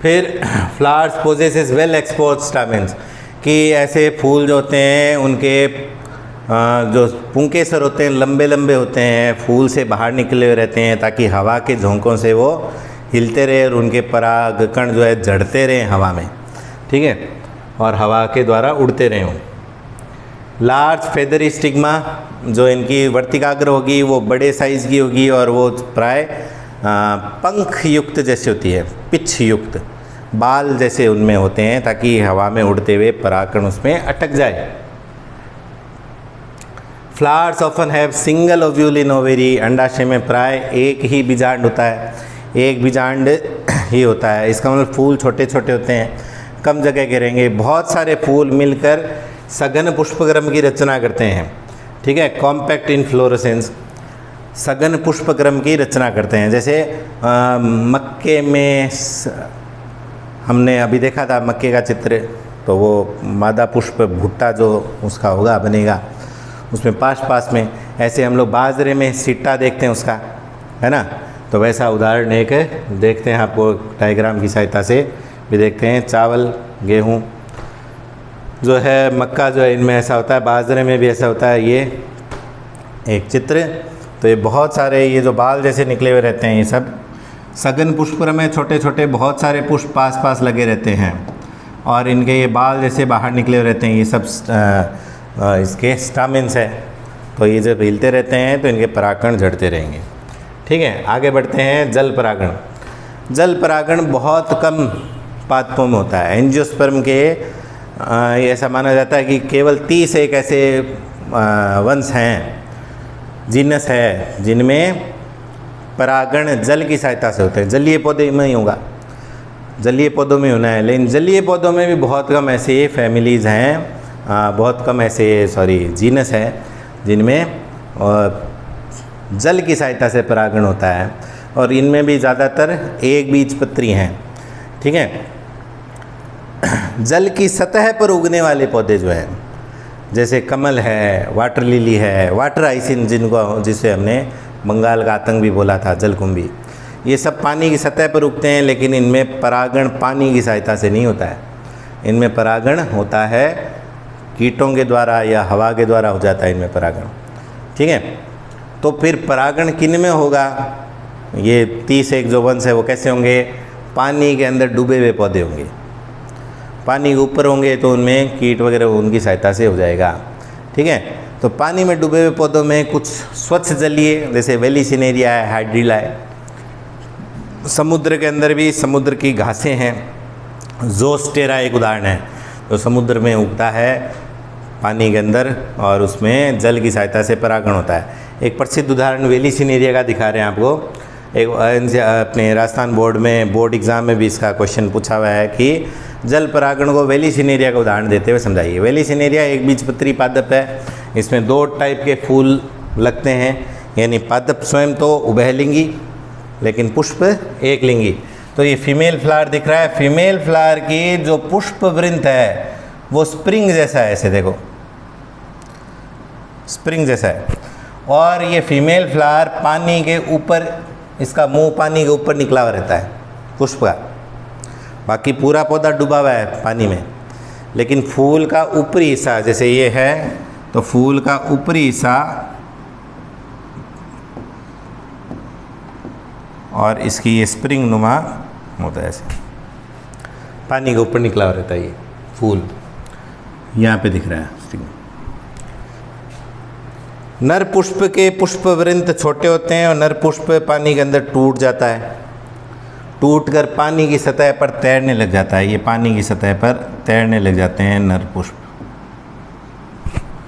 फिर फ्लावर्स पोजेसेस वेल एक्सपोज्ड स्टामेन्स, कि ऐसे फूल जो होते हैं उनके जो पुंकेसर होते हैं लंबे लंबे होते हैं, फूल से बाहर निकले हुए रहते हैं, ताकि हवा के झोंकों से वो हिलते रहे और उनके पराग कण जो है झड़ते रहें हवा में, ठीक है, और हवा के द्वारा उड़ते रहे हों। लार्ज फेदरी स्टिग्मा, जो इनकी वर्तिकाग्र होगी वो बड़े साइज़ की होगी और वो प्राय पंख युक्त जैसे होती है, पिच युक्त बाल जैसे उनमें होते हैं, ताकि हवा में उड़ते हुए परागकण उसमें अटक जाए। Flowers often have single ovule in ovary, अंडाशय में प्राय एक ही बीजांड होता है, एक बीजांड ही होता है। इसका मतलब फूल छोटे छोटे होते हैं, कम जगह के रहेंगे। बहुत सारे फूल मिलकर सघन पुष्पक्रम की रचना करते हैं, ठीक है, कॉम्पैक्ट इनफ्लोरेसेंस, सघन पुष्पक्रम की रचना करते हैं। जैसे मक्के में हमने अभी देखा था मक्के का चित्र, तो वो मादा पुष्प भुट्टा जो उसका होगा बनेगा, उसमें पास पास में, ऐसे हम लोग बाजरे में सिट्टा देखते हैं उसका, है ना, तो वैसा उदाहरण एक देखते हैं, आपको डायग्राम की सहायता से भी देखते हैं। चावल, गेहूँ जो है, मक्का जो है, इनमें ऐसा होता है, बाजरे में भी ऐसा होता है। ये एक चित्र, तो ये बहुत सारे ये जो बाल जैसे निकले हुए रहते हैं, ये सब सघन पुष्पक्रम में छोटे छोटे बहुत सारे पुष्प पास पास लगे रहते हैं, और इनके ये बाल जैसे बाहर निकले हुए रहते हैं, ये सब इसके स्टामेन्स है। तो ये जब हिलते रहते हैं तो इनके परागकण झड़ते रहेंगे, ठीक है। आगे बढ़ते हैं। जल परागण। जल परागण बहुत कम पादपों में होता है। एंजियोस्पर्म के ऐसा माना जाता है कि केवल 30 एक ऐसे वंश हैं, जीनस है, जिनमें परागण जल की सहायता से होते हैं। जलीय पौधे में ही होगा, जलीय पौधों में होना है, लेकिन जलीय पौधों में भी बहुत कम ऐसे फैमिलीज़ हैं, बहुत कम ऐसे जीनस हैं जिनमें जल की सहायता से परागण होता है, और इनमें भी ज़्यादातर एक बीजपत्री हैं, ठीक है। जल की सतह पर उगने वाले पौधे जो हैं, जैसे कमल है, वाटर लिली है, वाटर आइसिन जिसे हमने बंगाल का आतंक भी बोला था, जलकुंभी, ये सब पानी की सतह पर उगते हैं, लेकिन इनमें परागण पानी की सहायता से नहीं होता है। इनमें परागण होता है कीटों के द्वारा या हवा के द्वारा हो जाता है इनमें परागण। ठीक है, तो फिर परागण किन में होगा? ये 30 जो वंश है वो कैसे होंगे? पानी के अंदर डूबे हुए पौधे होंगे। पानी के ऊपर होंगे तो उनमें कीट वगैरह उनकी सहायता से हो जाएगा। ठीक है, तो पानी में डूबे हुए पौधों में कुछ स्वच्छ जलीय जैसे वेलिसिनेरिया है, हाइड्रिला है। समुद्र के अंदर भी समुद्र की घासें हैं, ज़ोस्टेरा एक उदाहरण है, तो समुद्र में उगता है पानी के अंदर और उसमें जल की सहायता से परागण होता है। एक प्रसिद्ध उदाहरण वेलिसिनेरिया का दिखा रहे हैं आपको। एक अपने राजस्थान बोर्ड में बोर्ड एग्ज़ाम में भी इसका क्वेश्चन पूछा हुआ है कि जल परागण को वेलिसिनेरिया का उदाहरण देते हुए समझाइए। वेलिसिनेरिया एक बीजपत्री पादप है, इसमें 2 टाइप के फूल लगते हैं, यानी पादप स्वयं तो उभयलिंगी लेकिन पुष्प एक लिंगी। तो ये फीमेल फ्लावर दिख रहा है, फीमेल फ्लावर की जो पुष्प वृंत है वो स्प्रिंग जैसा है, ऐसे देखो स्प्रिंग जैसा है। और ये फीमेल फ्लावर पानी के ऊपर, इसका मुंह पानी के ऊपर निकला हुआ रहता है पुष्प का, बाकी पूरा पौधा डूबा हुआ है पानी में, लेकिन फूल का ऊपरी हिस्सा जैसे ये है, तो फूल का ऊपरी हिस्सा और इसकी ये स्प्रिंग नुमा होता है, ऐसे पानी के ऊपर निकला हुआ रहता है ये फूल, यहाँ पे दिख रहा है स्प्रिंग। नर पुष्प के पुष्प वृंत छोटे होते हैं और नर पुष्प पानी के अंदर टूट जाता है, टूटकर पानी की सतह पर तैरने लग जाता है। ये पानी की सतह पर तैरने लग जाते हैं नर पुष्प,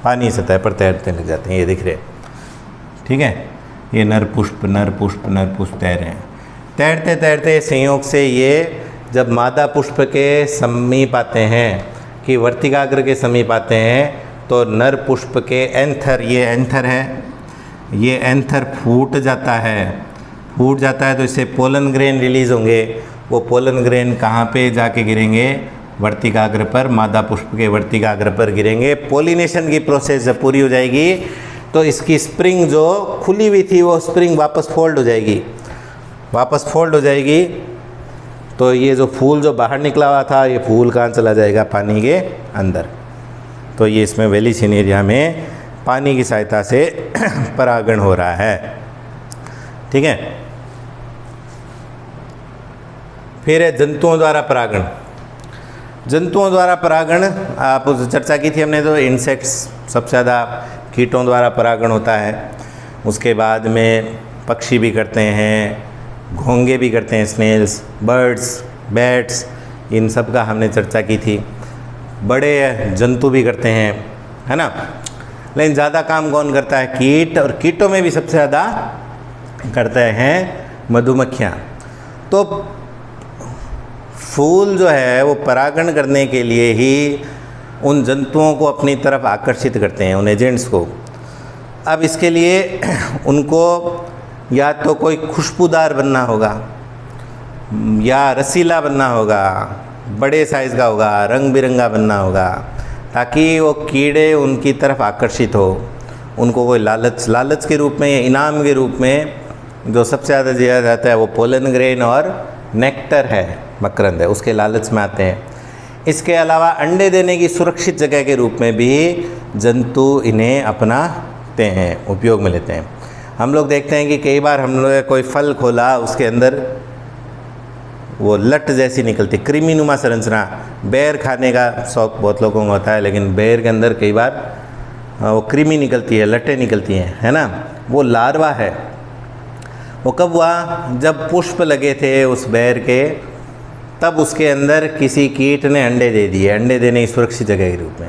पानी की सतह पर तैरने लग जाते हैं, ये दिख रहे। ठीक है, ये नर पुष्प तैर रहे हैं। तैरते तैरते संयोग से ये जब मादा पुष्प के समीप आते हैं कि वर्तिकाग्र के समीप आते हैं, तो नर पुष्प के एंथर, ये एंथर है, ये एंथर फूट जाता है तो इससे पोलन ग्रेन रिलीज़ होंगे। वो पोलन ग्रेन कहाँ पे जाके गिरेंगे? वर्तिकाग्र पर, मादा पुष्प के वर्तिकाग्र पर गिरेंगे। पोलिनेशन की प्रोसेस जब पूरी हो जाएगी तो इसकी स्प्रिंग जो खुली हुई थी वो स्प्रिंग वापस फोल्ड हो जाएगी, तो ये जो फूल जो बाहर निकला हुआ था ये फूल कहाँ चला जाएगा? पानी के अंदर। तो ये इसमें वेलिसिनेरिया में पानी की सहायता से परागण हो रहा है। ठीक है, फिर है जंतुओं द्वारा परागण। जंतुओं द्वारा परागण आप चर्चा की थी हमने, तो इंसेक्ट्स सबसे ज़्यादा कीटों द्वारा परागण होता है। उसके बाद में पक्षी भी करते हैं, घोंगे भी करते हैं, स्नेल्स, बर्ड्स, बैट्स, इन सब का हमने चर्चा की थी। बड़े जंतु भी करते हैं, है ना। लेकिन ज़्यादा काम कौन करता है? कीट, और कीटों में भी सबसे ज़्यादा करते हैं मधुमक्खियाँ। तो फूल जो है वो परागण करने के लिए ही उन जंतुओं को अपनी तरफ आकर्षित करते हैं, उन एजेंट्स को। अब इसके लिए उनको या तो कोई खुशबूदार बनना होगा या रसीला बनना होगा, बड़े साइज़ का होगा, रंग बिरंगा बनना होगा, ताकि वो कीड़े उनकी तरफ आकर्षित हो। उनको कोई लालच के रूप में, इनाम के रूप में जो सबसे ज़्यादा दिया जाता है वो पोलन ग्रेन और नेक्टर है, मकरंद है, उसके लालच में आते हैं। इसके अलावा अंडे देने की सुरक्षित जगह के रूप में भी जंतु इन्हें अपनाते हैं, उपयोग में लेते हैं। हम लोग देखते हैं कि कई बार हम लोग कोई फल खोला, उसके अंदर वो लट जैसी निकलती, कृमिनुमा संरचना। बेर खाने का शौक बहुत लोगों को होता है, लेकिन बेर के अंदर कई बार वो कृमि निकलती है, लटें निकलती हैं, है ना। वो लार्वा है। वो कब हुआ? जब पुष्प लगे थे उस बेर के, तब उसके अंदर किसी कीट ने अंडे दे दिए, अंडे देने की सुरक्षित जगह के रूप में।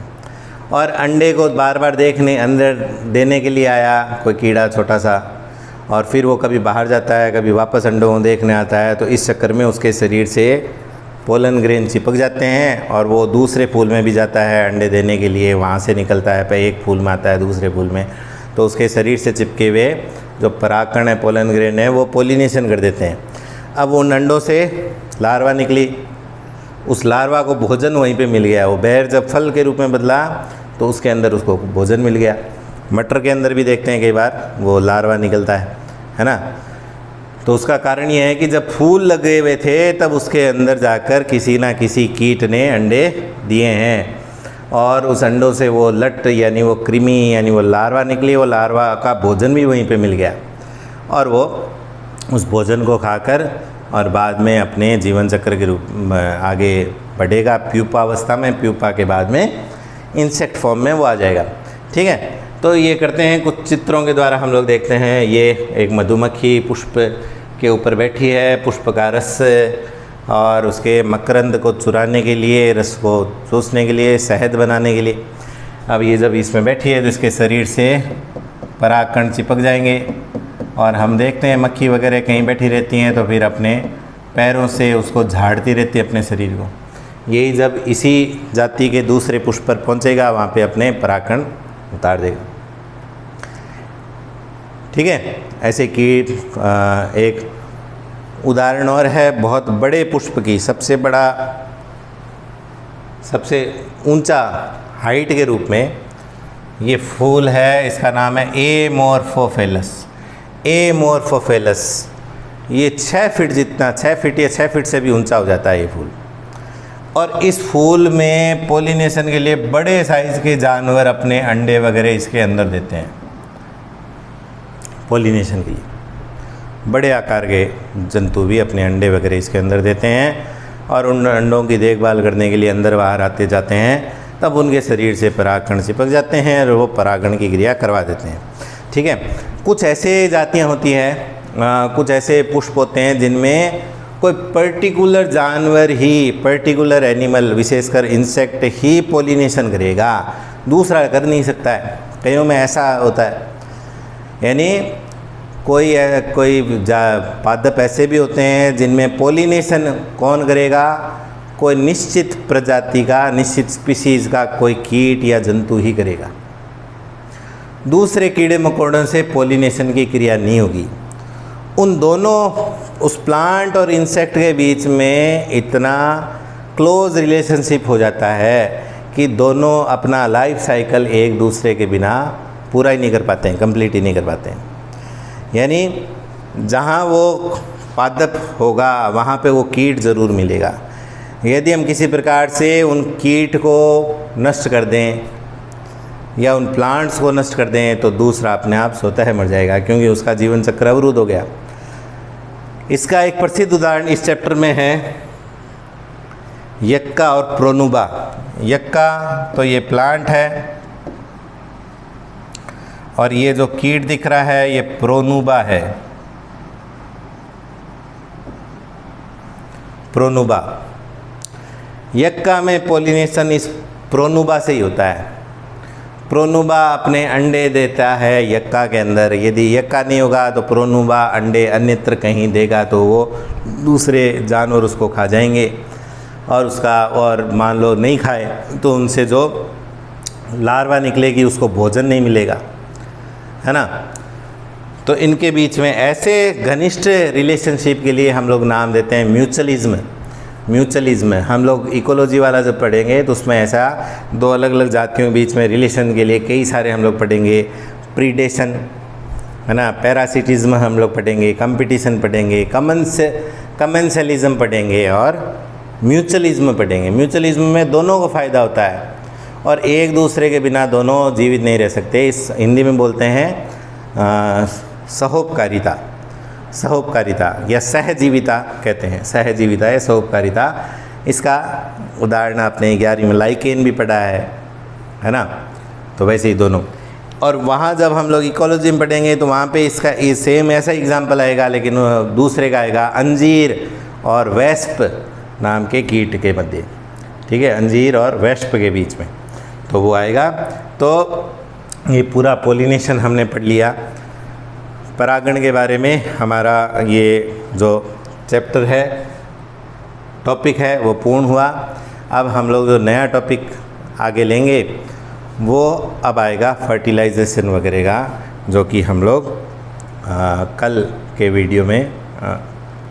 और अंडे को बार बार अंदर देने के लिए आया कोई कीड़ा छोटा सा, और फिर वो कभी बाहर जाता है, कभी वापस अंडों को देखने आता है। तो इस चक्कर में उसके शरीर से पोलन ग्रेन चिपक जाते हैं और वो दूसरे फूल में भी जाता है अंडे देने के लिए, वहाँ से निकलता है, पहले एक फूल में आता है, दूसरे फूल में, तो उसके शरीर से चिपके हुए जो परागकण है, पोलन ग्रेन है, वो पोलिनेशन कर देते हैं। अब उन अंडों से लार्वा निकली, उस लार्वा को भोजन वहीं पे मिल गया। वो बेर जब फल के रूप में बदला तो उसके अंदर उसको भोजन मिल गया। मटर के अंदर भी देखते हैं कई बार वो लार्वा निकलता है ना। तो उसका कारण ये है कि जब फूल लगे हुए थे तब उसके अंदर जाकर किसी ना किसी कीट ने अंडे दिए हैं और उस अंडों से वो लट यानी वो कृमि यानी वो लार्वा निकली, वो लार्वा का भोजन भी वहीं पे मिल गया और वो उस भोजन को खाकर और बाद में अपने जीवन चक्र के रूप में आगे बढ़ेगा प्यूपा अवस्था में, प्यूपा के बाद में इंसेक्ट फॉर्म में वो आ जाएगा। ठीक है, तो ये करते हैं कुछ चित्रों के द्वारा हम लोग देखते हैं। ये एक मधुमक्खी पुष्प के ऊपर बैठी है, पुष्प का रस और उसके मकरंद को चुराने के लिए, रस को चूसने के लिए, शहद बनाने के लिए। अब ये जब इसमें बैठी है तो इसके शरीर से परागकण चिपक जाएंगे और हम देखते हैं मक्खी वगैरह कहीं बैठी रहती हैं तो फिर अपने पैरों से उसको झाड़ती रहती है अपने शरीर को। यही जब इसी जाति के दूसरे पुष्प पर पहुंचेगा वहाँ पे अपने परागकण उतार देगा। ठीक है, ऐसे कीट एक उदाहरण और है बहुत बड़े पुष्प की, सबसे बड़ा सबसे ऊंचा हाइट के रूप में ये फूल है, इसका नाम है एमोर्फोफेलस। एमोर्फोफेलस ये 6 फीट जितना, 6 फीट या 6 फीट से भी ऊंचा हो जाता है ये फूल। और इस फूल में पोलिनेशन के लिए बड़े साइज़ के जानवर अपने अंडे वगैरह इसके अंदर देते हैं। पोलिनेशन के लिए बड़े आकार के जंतु भी अपने अंडे वगैरह इसके अंदर देते हैं और उन अंडों की देखभाल करने के लिए अंदर बाहर आते जाते हैं, तब उनके शरीर से परागकण चिपक जाते हैं और वो परागण की क्रिया करवा देते हैं। ठीक है, कुछ ऐसे जातियाँ होती हैं, कुछ ऐसे पुष्प होते हैं जिनमें कोई पर्टिकुलर जानवर ही, पर्टिकुलर एनिमल विशेषकर इंसेक्ट ही पोलिनेशन करेगा, दूसरा कर नहीं सकता है। कईयों में ऐसा होता है, यानी कोई पादप ऐसे भी होते हैं जिनमें पोलिनेशन कौन करेगा, कोई निश्चित प्रजाति का, निश्चित स्पीसीज़ का कोई कीट या जंतु ही करेगा, दूसरे कीड़े मकोड़ों से पोलिनेशन की क्रिया नहीं होगी। उन दोनों, उस प्लांट और इंसेक्ट के बीच में इतना क्लोज रिलेशनशिप हो जाता है कि दोनों अपना लाइफ साइकिल एक दूसरे के बिना पूरा ही नहीं कर पाते हैं, कंप्लीट ही नहीं कर पाते हैं। यानी जहाँ वो पादप होगा वहाँ पे वो कीट ज़रूर मिलेगा। यदि हम किसी प्रकार से उन कीट को नष्ट कर दें या उन प्लांट्स को नष्ट कर दें तो दूसरा अपने आप स्वतः है मर जाएगा, क्योंकि उसका जीवन चक्र अवरुद्ध हो गया। इसका एक प्रसिद्ध उदाहरण इस चैप्टर में है यक्का और प्रोनुबा। यक्का तो ये प्लांट है और ये जो कीट दिख रहा है ये प्रोनुबा है। प्रोनुबा, यक्का में पोलिनेशन इस प्रोनुबा से ही होता है। प्रोनुबा अपने अंडे देता है यक्का के अंदर। यदि यक्का नहीं होगा तो प्रोनुबा अंडे अन्यत्र कहीं देगा तो वो दूसरे जानवर उसको खा जाएंगे और उसका, और मान लो नहीं खाए तो उनसे जो लार्वा निकलेगी उसको भोजन नहीं मिलेगा, है ना। तो इनके बीच में ऐसे घनिष्ठ रिलेशनशिप के लिए हम लोग नाम देते हैं म्यूचुअलिज्म। म्यूचुअलिज्म हम लोग इकोलॉजी वाला जब पढ़ेंगे तो उसमें ऐसा दो अलग अलग जातियों के बीच में रिलेशन के लिए कई सारे हम लोग पढ़ेंगे। प्रीडेशन, है ना, पैरासिटिज्म हम लोग पढ़ेंगे, कंपटीशन पढ़ेंगे, कमेंसलिज्म पढ़ेंगे और म्यूचुअलिज्म पढ़ेंगे। म्यूचुअलिज्म में दोनों को फ़ायदा होता है और एक दूसरे के बिना दोनों जीवित नहीं रह सकते। इस हिंदी में बोलते हैं सहोपकारिता। सहोपकारिता या सहजीविता कहते हैं, सहजीविता या सहोपकारिता। इसका उदाहरण आपने 11वीं में लाइकेन भी पढ़ा है ना। तो वैसे ही दोनों, और वहाँ जब हम लोग इकोलॉजी में पढ़ेंगे तो वहाँ पे इसका सेम ऐसा एग्जाम्पल आएगा, लेकिन दूसरे का आएगा अंजीर और वेस्प नाम के कीट के मध्य। ठीक है, अंजीर और वेस्प के बीच में तो वो आएगा। तो ये पूरा पोलिनेशन हमने पढ़ लिया। परागण के बारे में हमारा ये जो चैप्टर है, टॉपिक है, वो पूर्ण हुआ। अब हम लोग जो नया टॉपिक आगे लेंगे वो अब आएगा फर्टिलाइजेशन वगैरह का, जो कि हम लोग कल के वीडियो में,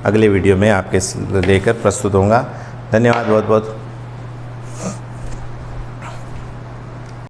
अगले वीडियो में आपके लेकर प्रस्तुत होगा। धन्यवाद बहुत बहुत।